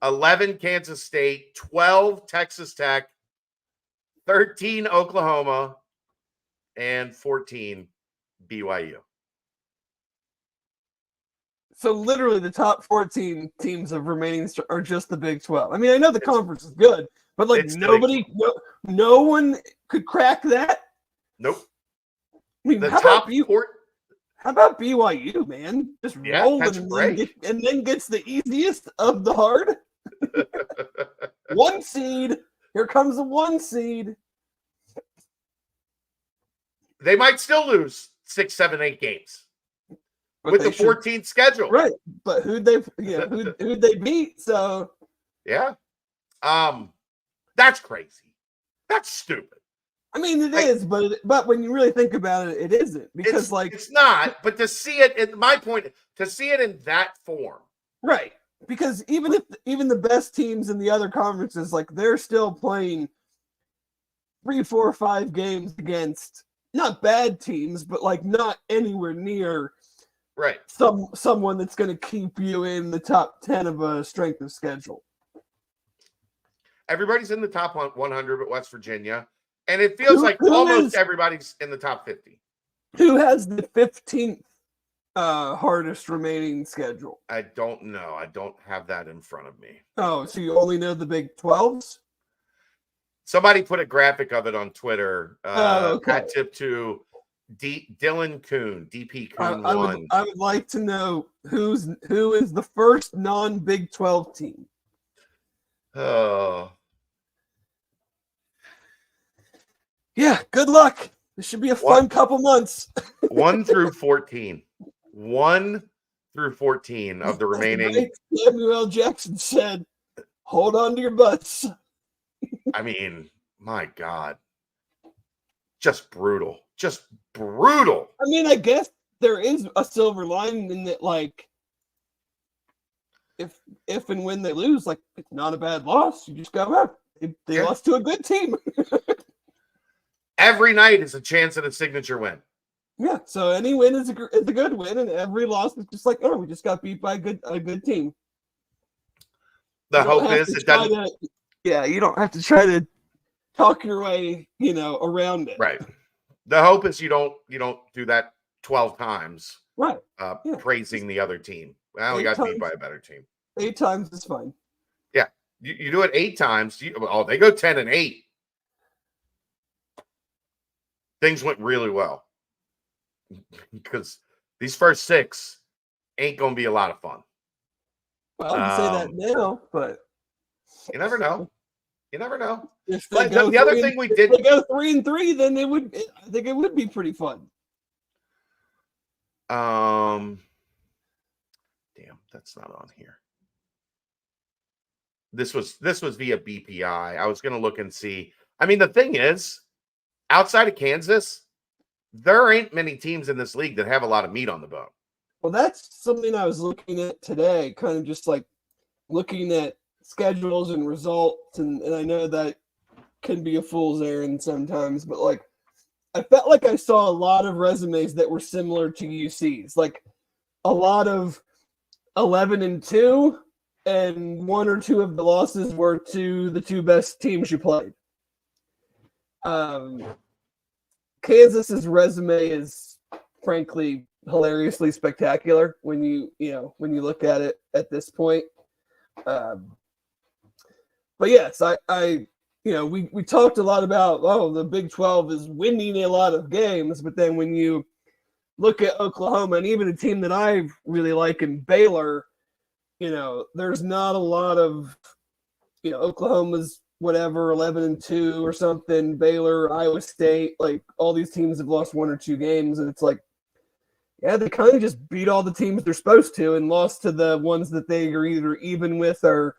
11 Kansas State, 12 Texas Tech, 13 Oklahoma, and 14 BYU. So literally the top 14 teams of remaining are just the Big 12. I mean, I know the conference is good, but like it's the Big nobody, no one could crack that. Nope. I mean, The how top about you? four. How about BYU, man? Just Yeah, rolling catch a break. and then gets the easiest of the hard. 1 seed. Here comes the 1 seed. They might still lose 6, 7, 8 games But with they the should- 14th schedule. Right. But who'd they beat? So Yeah. That's crazy. That's stupid. I mean, it is, but when you really think about it, it isn't because It's not. But to see it, my point, to see it in that form, right? Because even the best teams in the other conferences, like they're still playing 3, 4, 5 games against not bad teams, but like not anywhere near right? someone that's going to keep you in the top 10 of a strength of schedule. Everybody's in the top 100 but West Virginia, and it feels like almost everybody's in the top 50. Who has the 15th hardest remaining schedule? I don't know. I don't have that in front of me. Oh, so you only know the Big 12s? Somebody put a graphic of it on Twitter. Okay. Hat tip to Dylan Kuhn, DP Kuhn I one. would like to know who is the first non-Big 12 team. Oh, Yeah, good luck. This should be a fun couple months. 1 through 14. 1 through 14 of the remaining. Right? Samuel L. Jackson said, "Hold on to your butts." I mean, my God. Just brutal. Just brutal. I mean, I guess there is a silver lining in that, like, if and when they lose, like, it's not a bad loss. You just go, they lost to a good team. Every night is a chance at a signature win. Yeah, so any win is a good win, and every loss is just like, oh, we just got beat by a good team. The hope is it doesn't. You don't have to try to talk your way, around it. Right. The hope is you don't do that 12 times. Right. Praising the other team. Well, we got beat by a better team. 8 times is fine. Yeah. You do it 8 times. They go 10 and 8. Things went really well. Because these first 6 ain't going to be a lot of fun. Well, you say that now, but you never know. You never know. If but the other thing we did, if they go 3-3, then I think it would be pretty fun. Damn, that's not on here. This was via BPI. I was going to look and see. I mean, the thing is, outside of Kansas, there ain't many teams in this league that have a lot of meat on the bone. Well, that's something I was looking at today, kind of just like looking at schedules and results, and I know that can be a fool's errand sometimes, but like I felt like I saw a lot of resumes that were similar to UC's, like a lot of 11-2, and 1 or 2 of the losses were to the 2 best teams you played. Kansas's resume is frankly hilariously spectacular when you look at it at this point. But yes, we talked a lot about, the Big 12 is winning a lot of games, but then when you look at Oklahoma and even a team that I really like in Baylor, there's not a lot of, Oklahoma's whatever 11-2 or something, Baylor, Iowa State, like all these teams have lost 1 or 2 games, and it's like, yeah, they kind of just beat all the teams they're supposed to and lost to the ones that they are either even with or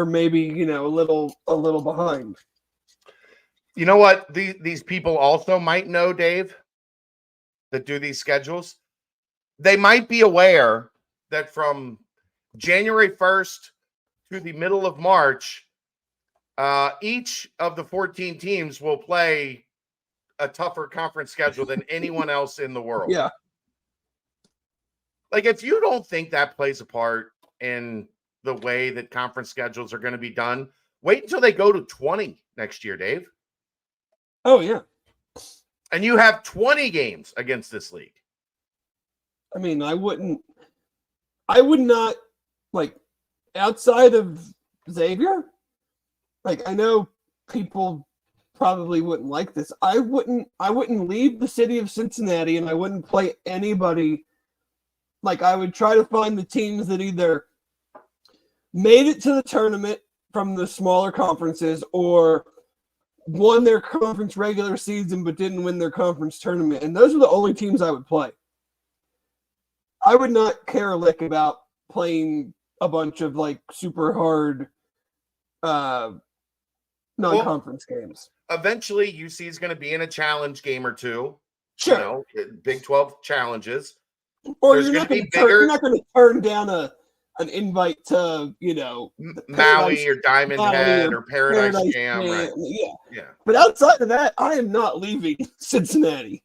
maybe a little behind. You know what? These people also might know, Dave, that do these schedules. they might be aware that from January 1st to the middle of March, each of the 14 teams will play a tougher conference schedule than anyone else in the world. Yeah. Like, if you don't think that plays a part in the way that conference schedules are going to be done, wait until they go to 20 next year, Dave. Oh, yeah. And you have 20 games against this league. I mean, I would not, like, outside of Xavier, like, I know people probably wouldn't like this. I wouldn't leave the city of Cincinnati, and I wouldn't play anybody. Like, I would try to find the teams that either made it to the tournament from the smaller conferences or won their conference regular season but didn't win their conference tournament. And those are the only teams I would play. I would not care a lick about playing a bunch of, like, super hard non-conference games. Eventually, UC is going to be in a challenge game or two. Sure. You know, Big 12 challenges. Or There's you're not gonna going be to turn down an invite to, Maui or Diamond Maui Head or or Paradise Paradise Jam. Jam. Right. Yeah. But outside of that, I am not leaving Cincinnati.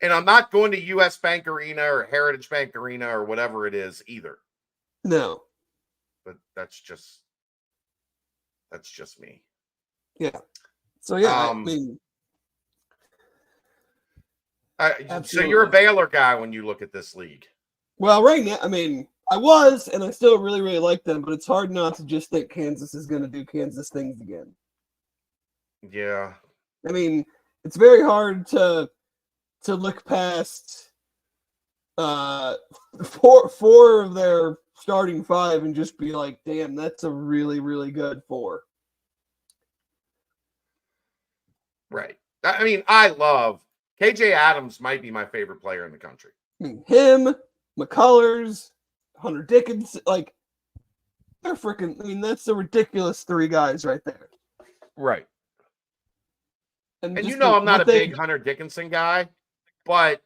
And I'm not going to US Bank Arena or Heritage Bank Arena or whatever it is either. No. But that's just me. Yeah. So, yeah, I Um, mean, so absolutely. you're a Baylor guy when you look at this league. Well, right now, I mean, I was, and I still really, really like them, but it's hard not to just think Kansas is going to do Kansas things again. Yeah. I mean, it's very hard to look past four of their starting five and just be like, damn, that's a really, really good four. Right. I mean, I love KJ Adams might be my favorite player in the country. I mean, him, McCullers, Hunter Dickinson, like, they're freaking, I mean, that's the ridiculous three guys right there. Right. And just you know, I'm not a big Hunter Dickinson guy, but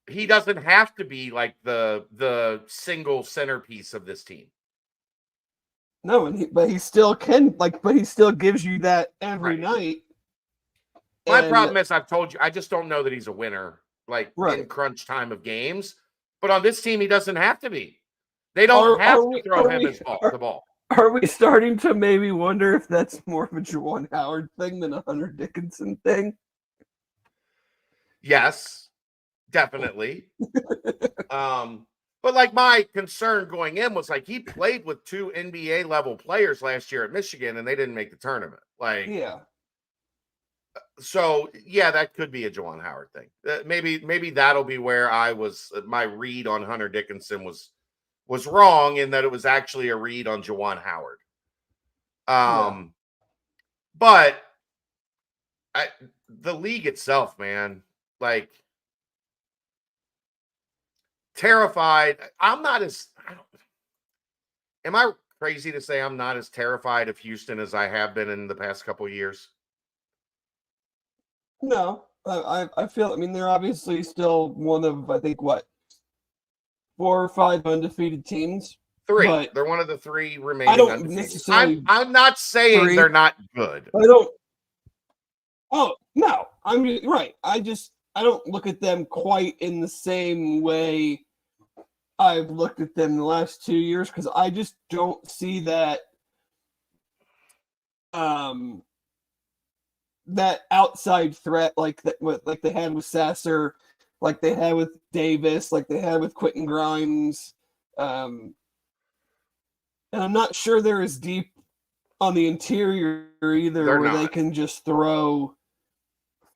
he doesn't have to be like the single centerpiece of this team. No, but he still can, like, but he still gives you that every Right. night. My problem is, I've told you, I just don't know that he's a winner, like, Right. in crunch time of games. But on this team, he doesn't have to be. They don't have to throw him the ball. Are we starting to maybe wonder if that's more of a Juwan Howard thing than a Hunter Dickinson thing? Yes, definitely. But like, my concern going in was, like, he played with two NBA level players last year at Michigan, and they didn't make the tournament. Like, Yeah. So yeah, that could be a Juwan Howard thing. Maybe that'll be where my read on Hunter Dickinson was wrong, in that it was actually a read on Juwan Howard. But the league itself, man, like, terrified. Am I crazy to say I'm not as terrified of Houston as I have been in the past couple of years? No, I feel, I mean, they're obviously still one of, I think, 4 or 5 undefeated teams. 3. But they're one of the 3 remaining. I don't undefeated. necessarily. I'm not saying 3. they're not good. I don't. Oh no, I'm right. I don't look at them quite in the same way I've looked at them the last 2 years, because I just don't see that that outside threat like that, like they had with Sasser, like they had with Davis, like they had with Quentin Grimes, and I'm not sure they're as deep on the interior either, They're where they not. can just throw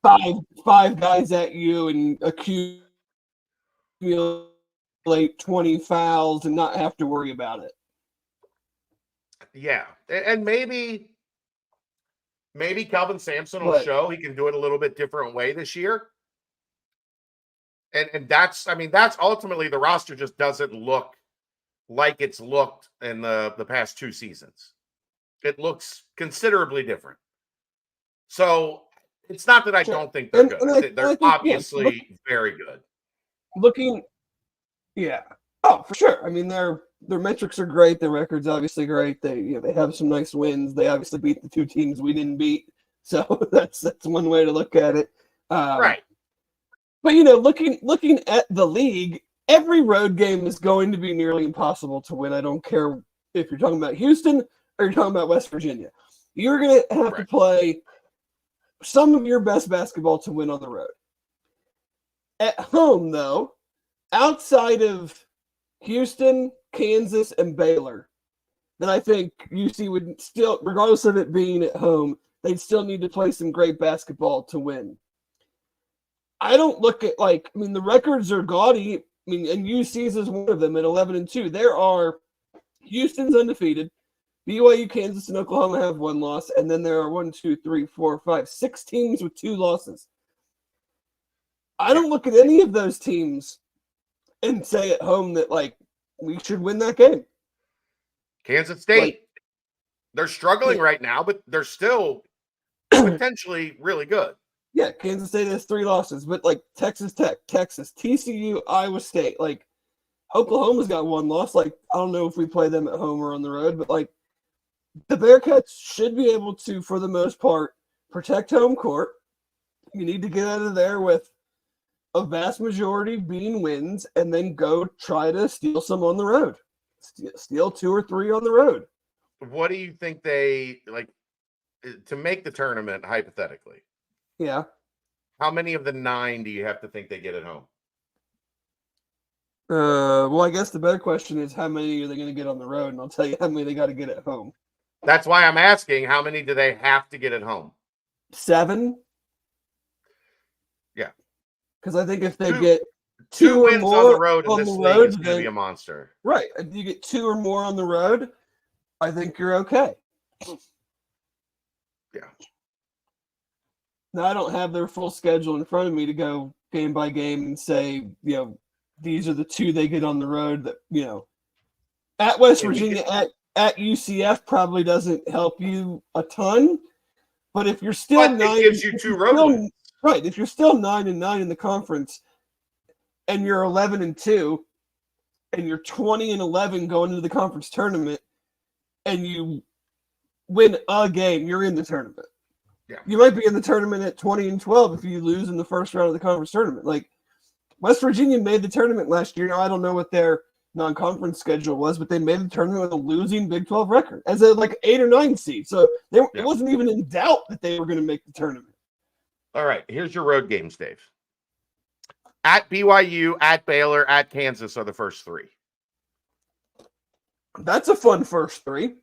five guys at you and accumulate 20 fouls and not have to worry about it. Yeah, and maybe Calvin Sampson will show he can do it a little bit different way this year. And that's ultimately, the roster just doesn't look like it's looked in the past 2 seasons. It looks considerably different. So It's not that I Sure. don't think they're And good. They're I think, obviously very good. looking, yeah. Oh, for sure. I mean, their metrics are great. Their record's obviously great. They have some nice wins. They obviously beat the two teams we didn't beat. So that's one way to look at it. Right. But looking at the league, every road game is going to be nearly impossible to win. I don't care if you're talking about Houston or you're talking about West Virginia. You're going to have to play some of your best basketball to win on the road. At home, though, outside of Houston, Kansas, and Baylor, then I think UC would still, regardless of it being at home, they'd still need to play some great basketball to win. I don't look at the records are gaudy. I mean, and UC's is one of them at 11-2. There are Houston's undefeated, BYU, Kansas, and Oklahoma have one loss, and then there are 6 teams with 2 losses. I don't look at any of those teams and say at home that we should win that game. Kansas State, they're struggling right now, but they're still potentially really good. Yeah, Kansas State has 3 losses, but Texas Tech, Texas, TCU, Iowa State, Oklahoma's got 1 loss. I don't know if we play them at home or on the road, but the Bearcats should be able to, for the most part, protect home court. You need to get out of there with a vast majority being wins, and then go try to steal some on the road. Steal 2 or 3 on the road. What do you think they to make the tournament hypothetically? Yeah. How many of the 9 do you have to think they get at home? Well, I guess the better question is how many are they going to get on the road, and I'll tell you how many they got to get at home. That's why I'm asking, how many do they have to get at home? 7. Yeah. Because I think if they get 2 or wins more on the road in this league, it's going to be a monster. Right. If you get 2 or more on the road, I think you're okay. Yeah. Now, I don't have their full schedule in front of me to go game by game and say, these are the 2 they get on the road that, at West Virginia, at UCF probably doesn't help you a ton. But if you're still it gives you 2 road wins. Right. If you're still 9-9 in the conference and you're 11-2 and you're 20-11 going into the conference tournament and you win a game, you're in the tournament. Yeah. You might be in the tournament at 20-12 if you lose in the first round of the conference tournament. West Virginia made the tournament last year. Now, I don't know what their non-conference schedule was, but they made the tournament with a losing Big 12 record as a 8 or 9 seed. So it wasn't even in doubt that they were going to make the tournament. All right, here's your road games, Dave. At BYU, at Baylor, at Kansas are the first 3. That's a fun first 3.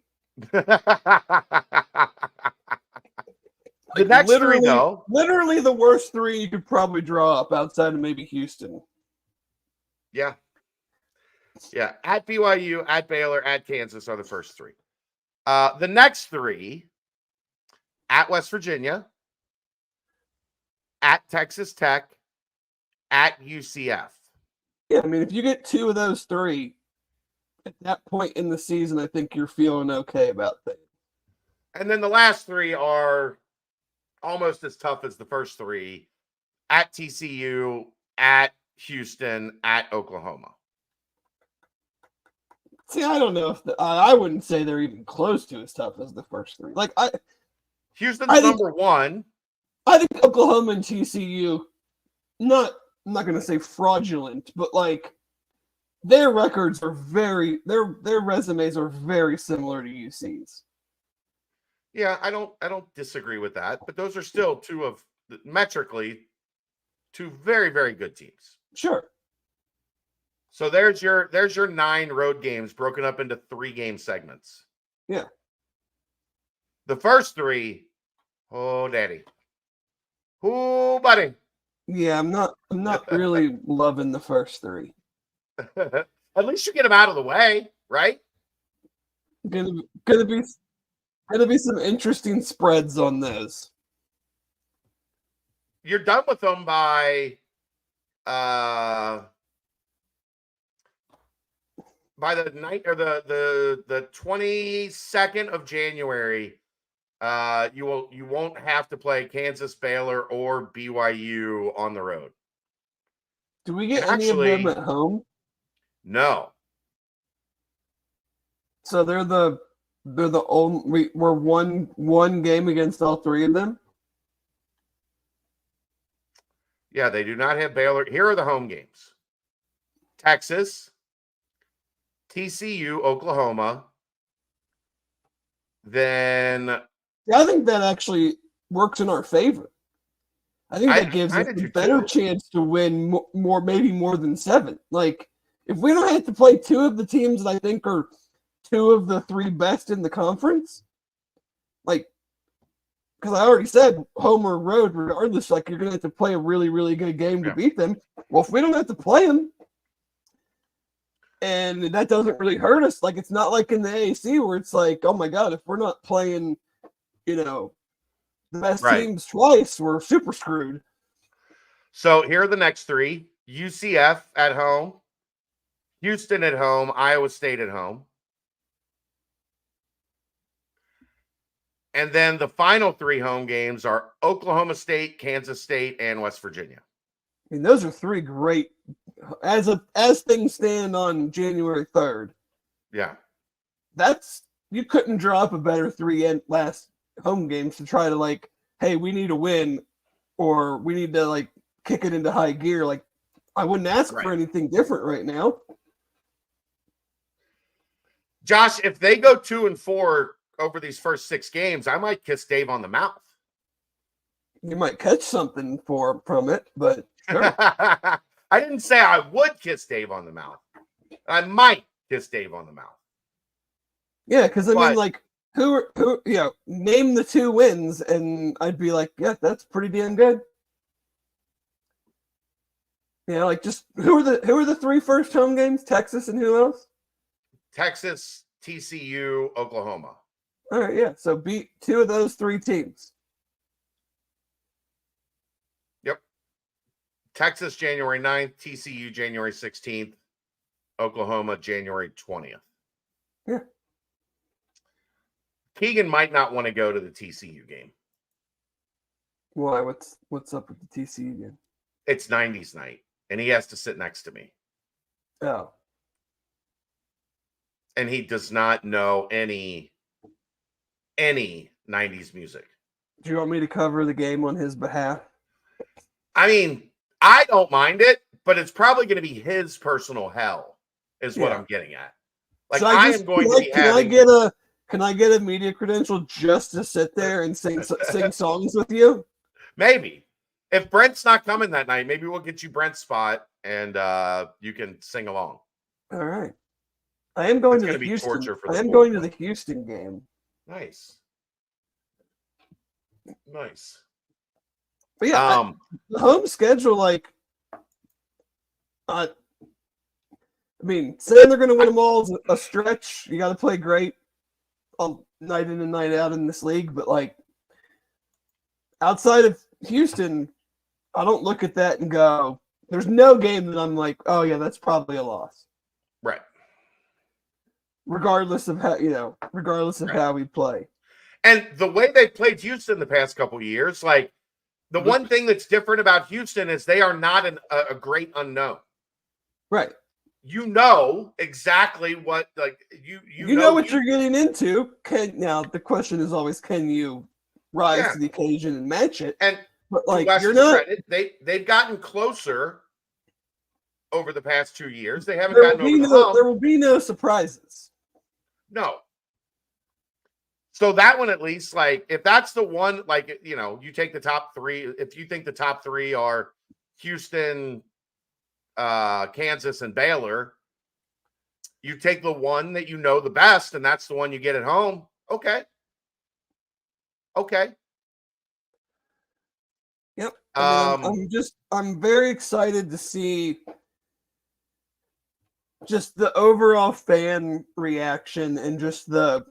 The next 3, though. Literally the worst 3 you could probably draw up outside of maybe Houston. Yeah. Yeah. At BYU, at Baylor, at Kansas are the first 3. The next 3, at West Virginia, at Texas Tech, at UCF. Yeah, I mean, if you get 2 of those 3 at that point in the season, I think you're feeling okay about things. And then the last 3 are almost as tough as the first 3: at TCU, at Houston, at Oklahoma. See, I don't know if I wouldn't say they're even close to as tough as the first 3. Houston's number 1. I think Oklahoma and TCU, I'm not going to say fraudulent, but their records are their resumes are very similar to UC's. Yeah, I don't disagree with that, but those are still metrically 2 very, very good teams. Sure. So there's your 9 road games broken up into 3 game segments. Yeah. The first 3, oh daddy. Oh buddy. Yeah, I'm not really loving the first 3. At least you get them out of the way, right? Gonna be some interesting spreads on those. You're done with them by the night or the 22nd of January. You won't have to play Kansas, Baylor, or BYU on the road. Do we get And any of them actually, at home? No. So they're the only we're one game against all three of them. Yeah, they do not have Baylor. Here are the home games: Texas, TCU, Oklahoma. Then I think that actually works in our favor. I think that gives us kinda a do better too. chance to win more, maybe more than 7. Like, if we don't have to play 2 of the teams that I think are 2 of the 3 best in the conference, like, because I already said home or road, regardless, like, you're going to have to play a really, really good game to beat them. Well, if we don't have to play them, and that doesn't really hurt us, like, it's not like in the AAC where it's like, oh my God, if we're not playing, the best Right. teams twice, we're super screwed. So here are the next 3: UCF at home, Houston at home, Iowa State at home. And then the final 3 home games are Oklahoma State, Kansas State, and West Virginia. I mean, those are 3 great as things stand on January 3rd. Yeah. You couldn't draw up a better 3 last home games to try to, like, hey, we need a win, or we need to, like, kick it into high gear. Like, I wouldn't ask for anything different right now. Josh, if they go 2-4 over these first 6 games, I might kiss Dave on the mouth. You might catch something from it, but sure. I didn't say I would kiss Dave on the mouth. I might kiss Dave on the mouth. Yeah, because I mean, like, who name the 2 wins, and I'd be like, yeah, that's pretty damn good. Like, just who are the 3 first home games? Texas and who else? Texas, TCU, Oklahoma. All right, yeah. So beat 2 of those 3 teams. Yep. Texas, January 9th, TCU, January 16th, Oklahoma, January 20th. Yeah. Keegan might not want to go to the TCU game. Why? What's up with the TCU game? It's 90s night, and he has to sit next to me. Oh. And he does not know any 90s music. Do you want me to cover the game on his behalf? I mean, I don't mind it, but it's probably going to be his personal hell, is what I'm getting at. Like, am going to be having. Can I get a media credential just to sit there and sing songs with you? Maybe. If Brent's not coming that night, maybe we'll get you Brent's spot, and you can sing along. All right. I am going to the Houston. I am going to the Houston game. Nice. But yeah, the home schedule, like, I mean, saying they're going to win them all is a stretch. You got to play great all night in and night out in this league. But, like, outside of Houston, I don't look at that and go, there's no game that I'm like, oh, yeah, that's probably a loss. Right. Regardless of how, how we play. And the way they played Houston the past couple of years, like, the one thing that's different about Houston is they are not a great unknown. Right. You know exactly what, like, you know what you're getting into. Now the question is always, can you rise to the occasion and match it? And but, like, you're not. They've gotten closer over the past 2 years. They haven't gotten over the hump. There will be no surprises. No. So that one, at least, like, if that's the one, like, you take the top 3. If you think the top 3 are Houston, Kansas, and Baylor, you take the one that you know the best, and that's the one you get at home. Okay. Yep. I'm very excited to see just the overall fan reaction and just the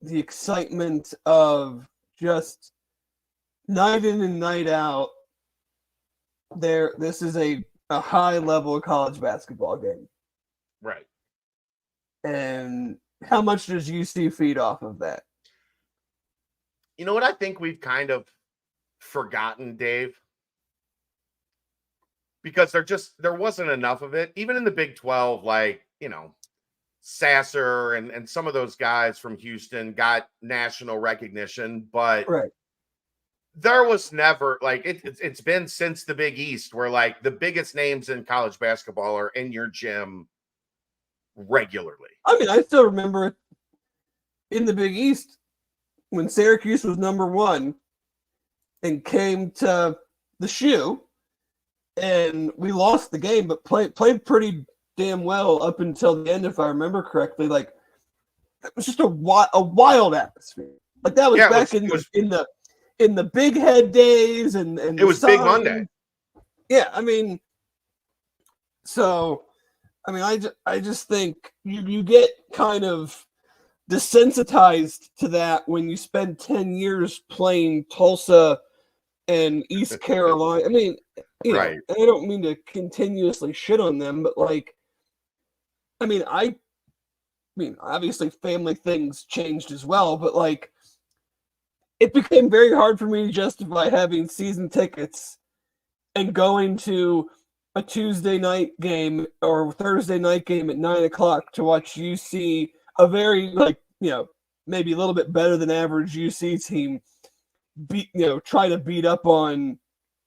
excitement of just night in and night out. This is a high level college basketball game. Right. And how much does UC feed off of that? You know what I think we've kind of forgotten, Dave? Because there wasn't enough of it. Even in the Big 12, like, Sasser and some of those guys from Houston got national recognition, but Right. there was never like it's been since the Big East where like the biggest names in college basketball are in your gym regularly. I mean, I still remember in the Big East when Syracuse was number 1 and came to the shoe, and we lost the game, but played pretty damn well up until the end, if I remember correctly. Like, it was just a wild atmosphere. Like, that was back in the Big Head days, and it was Big Monday. Yeah, I mean, so I mean, I just think you get kind of desensitized to that when you spend 10 years playing Tulsa and East Carolina. I mean, right. I don't mean to continuously shit on them, but like, I mean, obviously family things changed as well, but like, it became very hard for me to justify having season tickets and going to a Tuesday night game or Thursday night game at 9:00 to watch UC, a very maybe a little bit better than average UC team, try to beat up on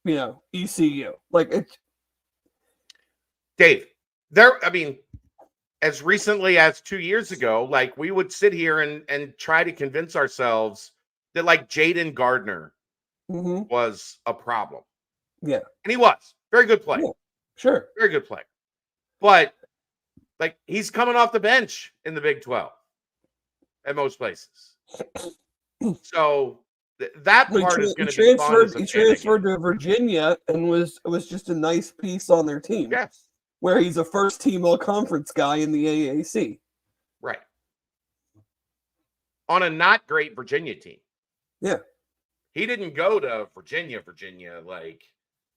ECU. Like, it. Dave, I mean, as recently as 2 years ago, like, we would sit here and try to convince ourselves that like Jaden Gardner was a problem. Yeah. And he was. Very good player. Yeah, sure. Very good player. But like, he's coming off the bench in the Big 12 at most places. So that part is going to be fun. He transferred to Virginia and was just a nice piece on their team. Yes. Where he's a first team all conference guy in the AAC. Right. On a not great Virginia team. Yeah. He didn't go to Virginia, like,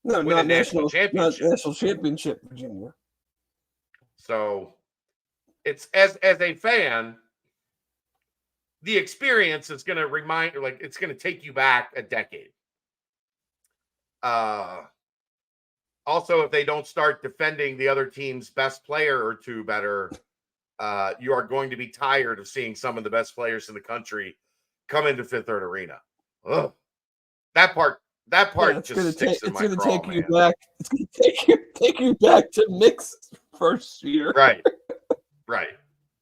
no, win not a national championship. Not national championship, Virginia. So it's as a fan, the experience is going to it's going to take you back a decade. Also, if they don't start defending the other team's best player or two better, you are going to be tired of seeing some of the best players in the country come into Fifth Third Arena. Ugh. That part just sticks in my craw, man. It's going to take you back to Nick's first year. Right. Right.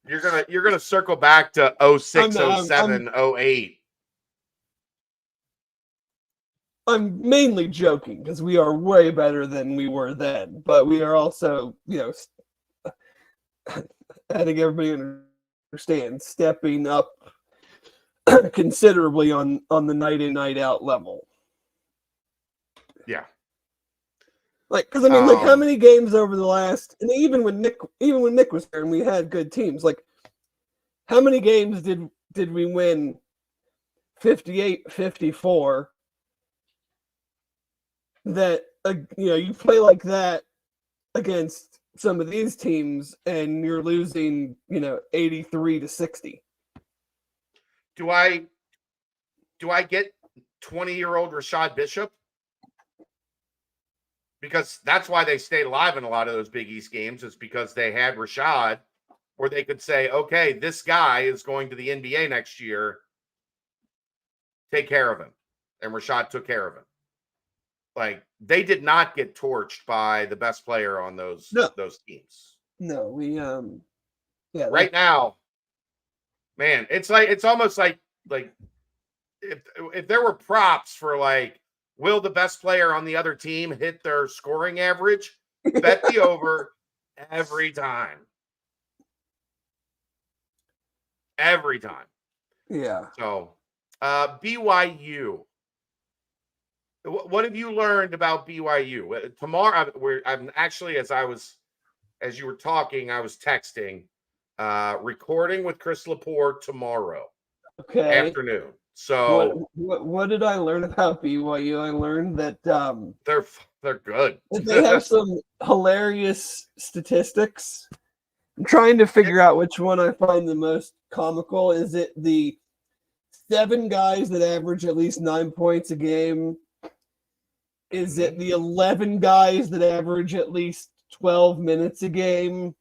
You're gonna circle back to 06, 07, 08. I'm mainly joking because we are way better than we were then, but we are also, I think everybody understands, stepping up considerably on the night in, night out level. Yeah. Like, because I mean, like, how many games over the last, and even when Nick was there and we had good teams, like, how many games did we win? 58-54. That you play like that against some of these teams, and you're losing 83-60. Do I get 20-year-old Rashad Bishop? Because that's why they stayed alive in a lot of those Big East games, is because they had Rashad, where they could say, okay, this guy is going to the NBA next year. Take care of him. And Rashad took care of him. Like, they did not get torched by the best player on those teams. No, we right now, man, it's almost like if there were props for like, will the best player on the other team hit their scoring average? Bet the over every time. Every time. Yeah. So, BYU. What have you learned about BYU? Tomorrow, I'm actually, as you were talking, I was texting, recording with Chris Lepore tomorrow afternoon. So what did I learn about BYU? I learned that they're good. They have some hilarious statistics. I'm trying to figure out which one I find the most comical. Is it the 7 guys that average at least 9 points a game? Is it the 11 guys that average at least 12 minutes a game?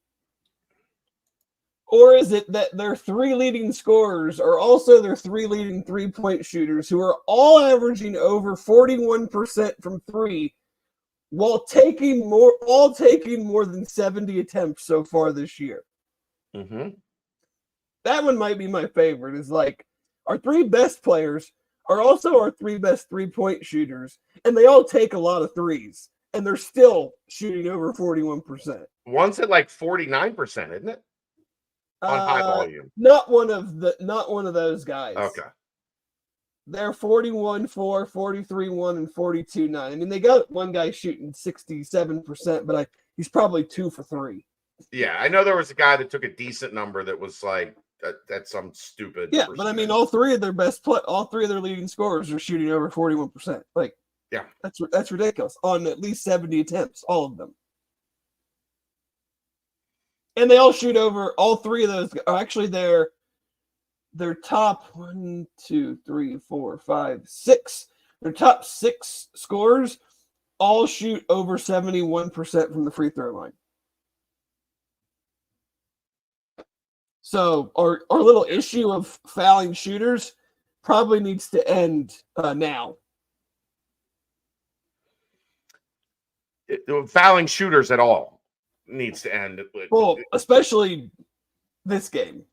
Or is it that their 3 leading scorers are also their 3 leading 3-point shooters who are all averaging over 41% from 3 while taking more than 70 attempts so far this year? Mm-hmm. That one might be my favorite. Is like our 3 best players are also our 3 best 3-point shooters, and they all take a lot of threes, and they're still shooting over 41%. One's at like 49%, isn't it? On high volume. Not one of those guys. Okay. They're 41-4, 43-1, and 42-9. I mean, they got one guy shooting 67%, but he's probably 2 for 3. Yeah, I know there was a guy that took a decent number that was like that's some stupid. Yeah, but I mean, all 3 of their leading scorers are shooting over 41%. Like, yeah, that's ridiculous on at least 70 attempts, all of them. And they all shoot over. All 3 of those are actually their top 1, 2, 3, 4, 5, 6. Their top 6 scorers all shoot over 71% from the free throw line. So our little issue of fouling shooters probably needs to end now. Fouling shooters at all needs to end. Well, especially this game.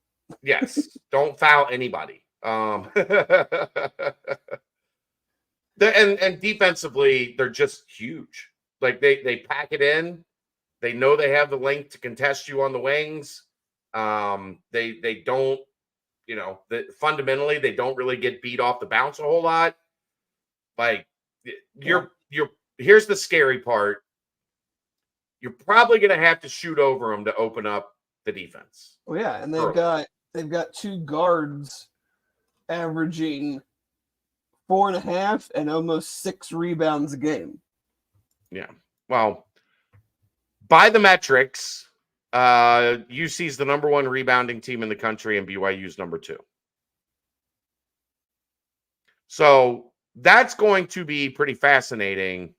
Yes, don't foul anybody. And defensively, they're just huge. Like they pack it in. They know they have the length to contest you on the wings. They don't, fundamentally they don't really get beat off the bounce a whole lot. Like here's the scary part. You're probably going to have to shoot over them to open up the defense. Well, yeah, and they've got 2 guards averaging 4.5 and almost 6 rebounds a game. Yeah. Well, by the metrics, UC's the number 1 rebounding team in the country, and BYU's number 2. So that's going to be pretty fascinating.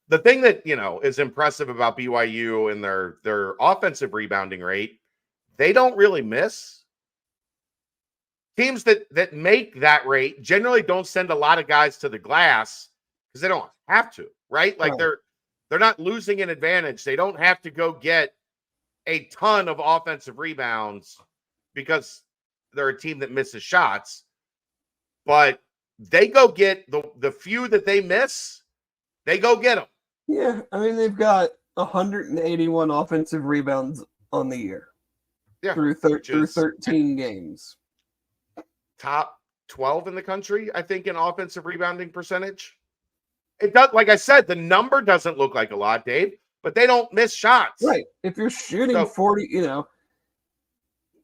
The thing that, is impressive about BYU and their offensive rebounding rate, they don't really miss. Teams that make that rate generally don't send a lot of guys to the glass because they don't have to, right? Like they're not losing an advantage. They don't have to go get a ton of offensive rebounds because they're a team that misses shots. But they go get the few that they miss, they go get them. Yeah, I mean, they've got 181 offensive rebounds on the year. Yeah, through 13 games. Top 12 in the country, I think, in offensive rebounding percentage. It does, like I said, the number doesn't look like a lot, Dave, but they don't miss shots. Right. If you're shooting 40,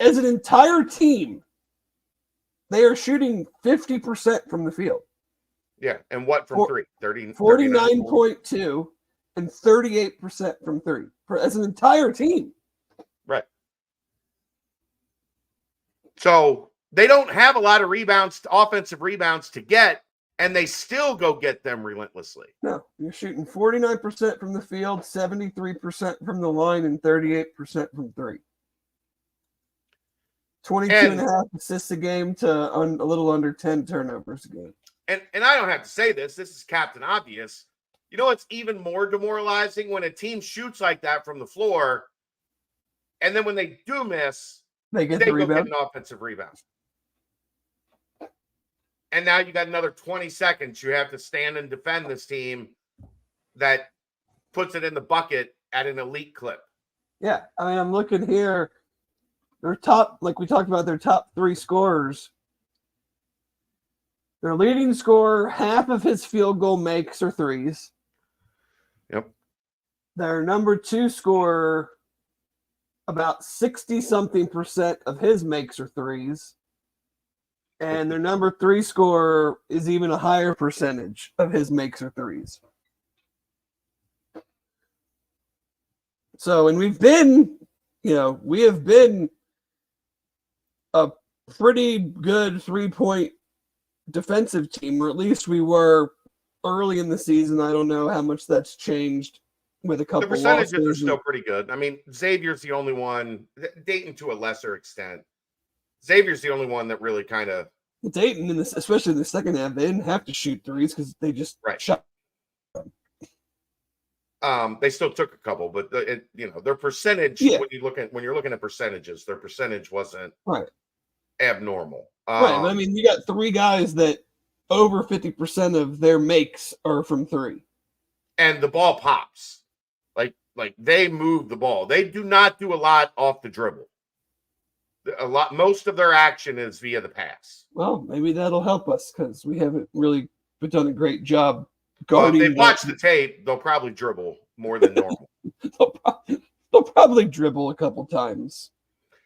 as an entire team, they are shooting 50% from the field. Yeah, and what from 3? 49.2 and 38% from 3 as an entire team. Right. So they don't have a lot of rebounds, offensive rebounds to get, and they still go get them relentlessly. No, you're shooting 49% from the field, 73% from the line, and 38% from 3. 22.5 assists a game to a little under 10 turnovers a game. And I don't have to say this. This is Captain Obvious. You know what's even more demoralizing? When a team shoots like that from the floor, and then when they do miss, they go get an offensive rebound. And now you got another 20 seconds. You have to stand and defend this team that puts it in the bucket at an elite clip. Yeah, I mean, I'm looking here. Their top, like we talked about, their top 3 scorers. Their leading scorer, half of his field goal makes are threes. Yep. Their number 2 scorer, about 60-something% of his makes are threes. And their number 3 scorer is even a higher percentage of his makes are threes. So, and we have been a pretty good 3-point defensive team, or at least we were early in the season. I don't know how much that's changed with a The couple percentages are losses. still pretty good. I mean, Xavier's the only one, Dayton to a lesser extent. Xavier's the only one that really kind of Dayton, especially in the second half, they didn't have to shoot threes because they just shot. They still took a couple, but their percentage when you're looking at percentages, their percentage wasn't abnormal. Right, but I mean, you got three guys that over 50% of their makes are from three, and the ball pops. Like they move the ball. They do not do a lot off the dribble. Most of their action is via the pass. Well, maybe that'll help us because we haven't really done a great job Well, guarding. if they watch the tape, they'll probably dribble more than normal. they'll probably dribble a couple times.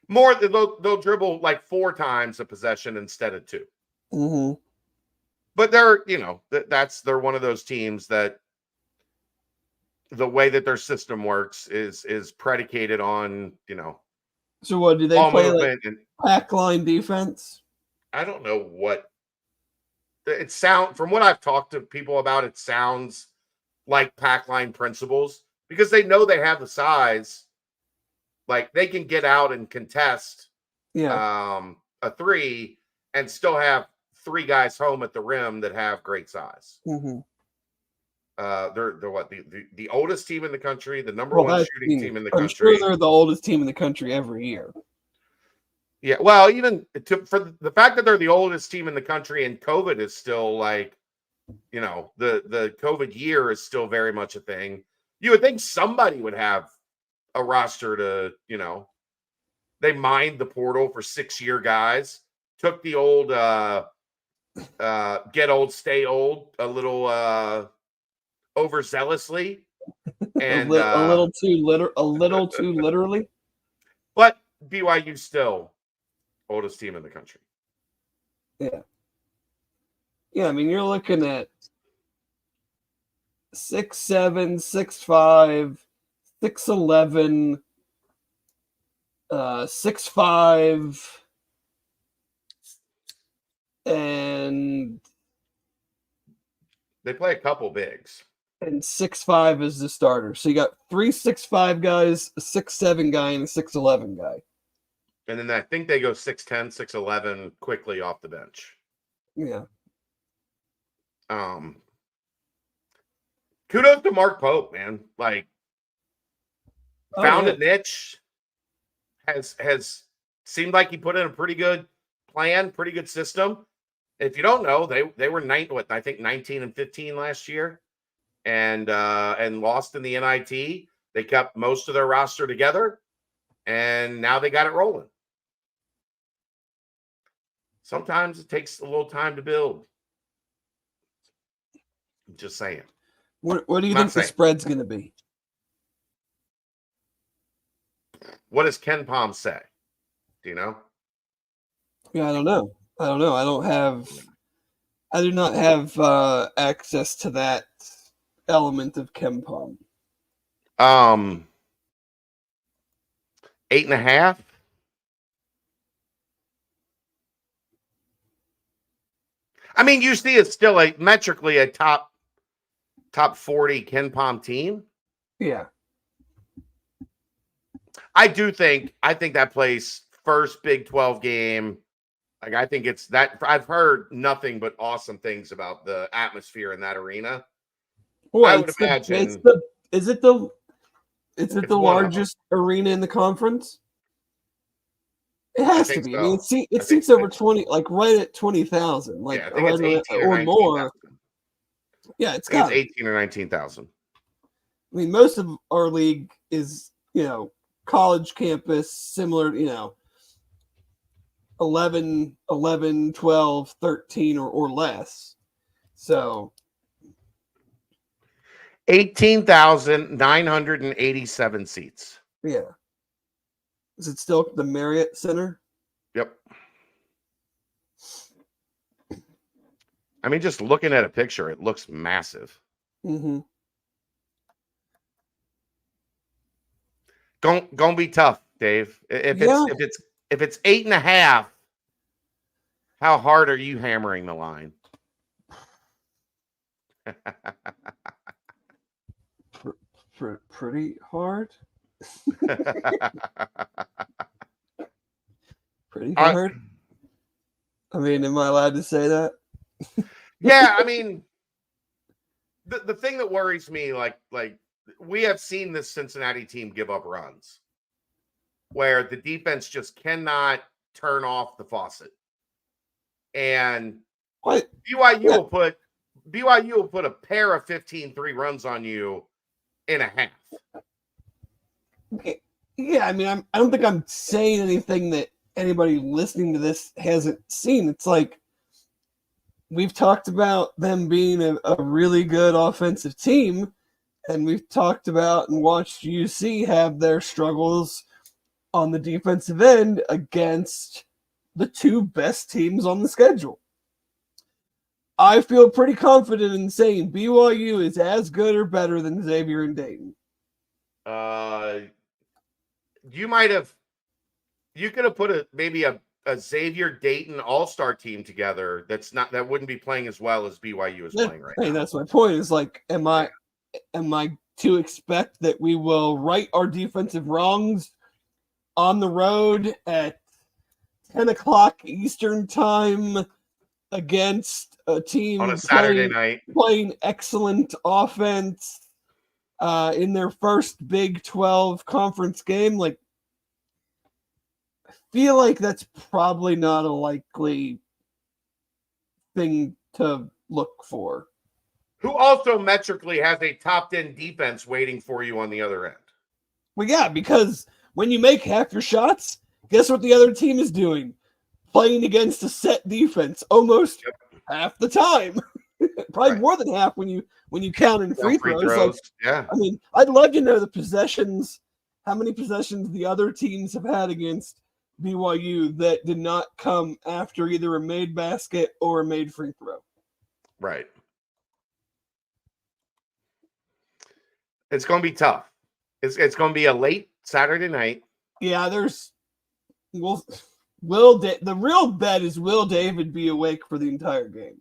More than they'll dribble like 4 times a possession instead of 2. Mm-hmm. But they're they're one of those teams that the way that their system works is predicated on So what do they play, like pack line defense? I don't know what it sound from what I've talked to people about. It sounds like pack line principles because they know they have the size, like they can get out and contest a 3 and still have 3 guys home at the rim that have great size. Mm-hmm. They're what the oldest team in the country, the number 1 shooting team in the country. I'm sure they're the oldest team in the country every year. Yeah, well, even for the fact that they're the oldest team in the country and COVID is still like, the COVID year is still very much a thing. You would think somebody would have a roster to, they mined the portal for 6-year guys, took the old get old, stay old a little overzealously, and a little too literally. But BYU still oldest team in the country. Yeah. I mean, you're looking at 6'7", 6'5", 6'11", 6'5", and they play a couple bigs. And 6'5" is the starter. So you got 3 6'5" guys, a 6'7" guy, and a 6'11" guy. And then I think they go 6'10", 6'11" quickly off the bench. Yeah. Kudos to Mark Pope, man. Like, found a niche. Has seemed like he put in a pretty good plan, pretty good system. If you don't know, they were 19 and 15 last year. And lost in the NIT. They kept most of their roster together, and now they got it rolling. Sometimes it takes a little time to build. I'm just saying. What do you think the spread's going to be? What does Ken Palm say? Do you know? Yeah, I don't know. I do not have access to that element of KenPom. 8.5. I mean, UC is still metrically a top 40 KenPom team. Yeah. I think that plays first Big 12 game. Like, I think it's that. I've heard nothing but awesome things about the atmosphere in that arena. Well, I would imagine. Is it the largest arena in the conference? It has to be. So. I mean, it seats over 20, like right at 20,000, like yeah, I think it's 18 or more. Yeah, it's 18 or 19,000. I mean, most of our league is college campus, similar, 11, 12, 13 or less. So 18,987 seats. Yeah. Is it still the Marriott Center? Yep. I mean, just looking at a picture, it looks massive. Mm-hmm. Gonna be tough, Dave. If it's 8.5, How hard are you hammering the line? Pretty hard. Pretty hard. I mean, am I allowed to say that? Yeah, I mean, the thing that worries me, like we have seen this Cincinnati team give up runs where the defense just cannot turn off the faucet. And What? BYU will put a pair of 15 3 runs on you in a half. Yeah, I mean, I don't think I'm saying anything that anybody listening to this hasn't seen. It's like we've talked about them being a really good offensive team, and we've talked about and watched UC have their struggles on the defensive end against the two best teams on the schedule. I feel pretty confident in saying BYU is as good or better than Xavier and Dayton. You could have put maybe a Xavier Dayton all-star team together that wouldn't be playing as well as BYU is playing right now. That's my point. Is like, am I to expect that we will right our defensive wrongs on the road at 10 o'clock Eastern time against a team on a Saturday night playing excellent offense in their first Big 12 conference game? Like, I feel like that's probably not a likely thing to look for. Who also metrically has a top 10 defense waiting for you on the other end. Well, yeah, because when you make half your shots, guess what the other team is doing? Playing against a set defense almost half the time. Probably more than half when you count in free throws. Like, yeah. I mean, I'd love to know how many possessions the other teams have had against BYU that did not come after either a made basket or a made free throw. Right. It's going to be tough. It's going to be a late Saturday night. Yeah, the real bet is, will David be awake for the entire game?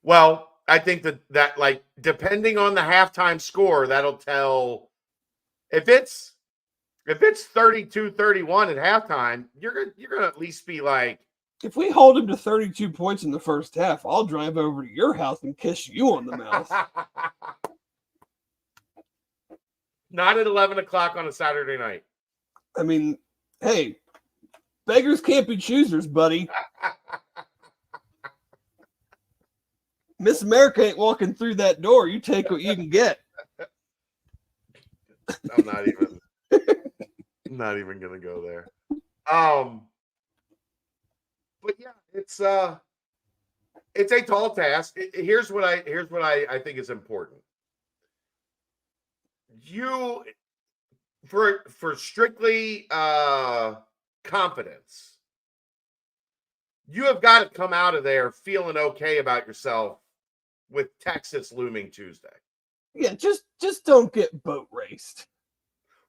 Well, I think that like depending on the halftime score, that'll tell. If it's 32-31 at halftime, you're gonna at least be like, if we hold him to 32 points in the first half, I'll drive over to your house and kiss you on the mouth. Not at 11 o'clock on a Saturday night. I mean, hey, beggars can't be choosers, buddy. Miss America ain't walking through that door. You take what you can get. I'm not even gonna go there. But yeah, it's a tall task. Here's what I think is important. You for strictly confidence, you have got to come out of there feeling okay about yourself with Texas looming Tuesday. Yeah, just don't get boat raced.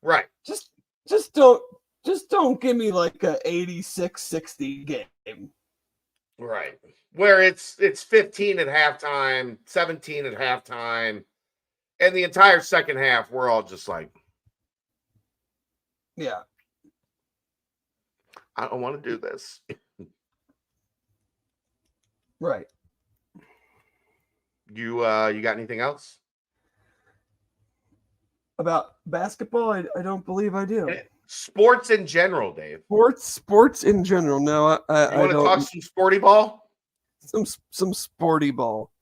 Right. Just don't give me like a 86-60 game. Right. Where it's 15 at halftime, 17 at halftime, and the entire second half we're all just like, yeah, I don't want to do this. Right. You got anything else about basketball? I don't believe I do. Sports in general, Dave. Sports in general. No, I want to don't. Talk some sporty ball. Some sporty ball.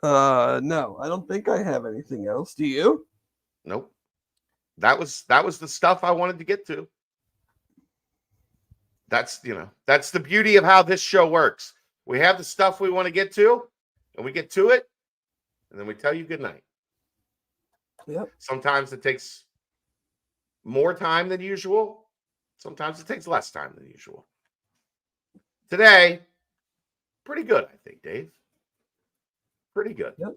No, I don't think I have anything else. Do you? Nope. That was the stuff I wanted to get to. That's the beauty of how this show works. We have the stuff we want to get to, and we get to it, and then we tell you good night. Yep. Sometimes it takes more time than usual. Sometimes it takes less time than usual. Today, pretty good, I think, Dave. Pretty good. Yep.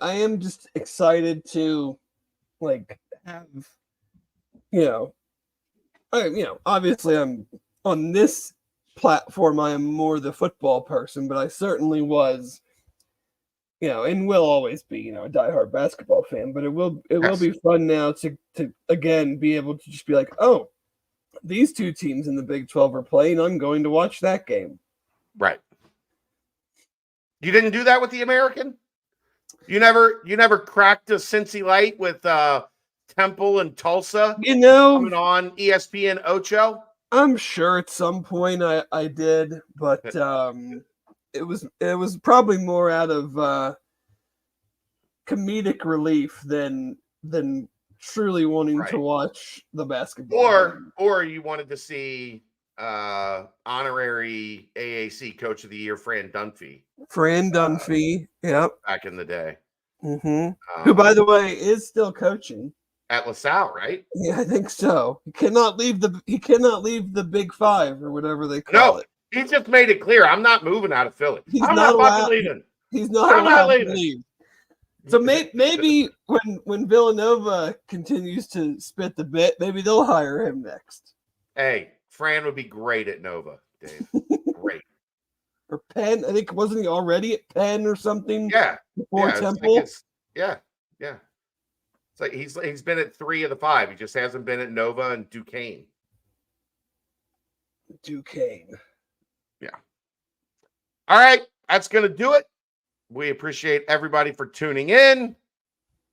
I am just excited to have, obviously I'm on this platform I am more the football person, but I certainly was, and will always be, a diehard basketball fan. But it will be fun now to again be able to just be like, oh, these two teams in the Big 12 are playing. I'm going to watch that game. Right. You didn't do that with the American? You never cracked a Cincy Light with Temple and Tulsa coming on ESPN Ocho? I'm sure at some point I did, but it was probably more out of comedic relief than truly wanting to watch the basketball. Or you wanted to see honorary AAC Coach of the Year Fran Dunphy. Yep. Back in the day. Mm-hmm. Who, by the way, is still coaching at LaSalle, right? Yeah, I think so. He cannot leave the Big Five or whatever they call it. He just made it clear. I'm not moving out of Philly. I'm not fucking leaving. He's not allowed to leave. So maybe when Villanova continues to spit the bit, maybe they'll hire him next. Hey, Fran would be great at Nova, Dave. Great. Or Penn. I think wasn't he already at Penn or something? Yeah. Before Temple. Yeah. It's like he's been at 3 of the 5. He just hasn't been at Nova and Duquesne. Yeah. All right. That's going to do it. We appreciate everybody for tuning in.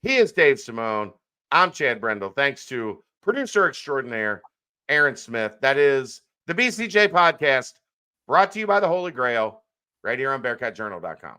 He is Dave Simone. I'm Chad Brendel. Thanks to producer extraordinaire Aaron Smith. That is the BCJ podcast brought to you by the Holy Grail right here on BearcatJournal.com.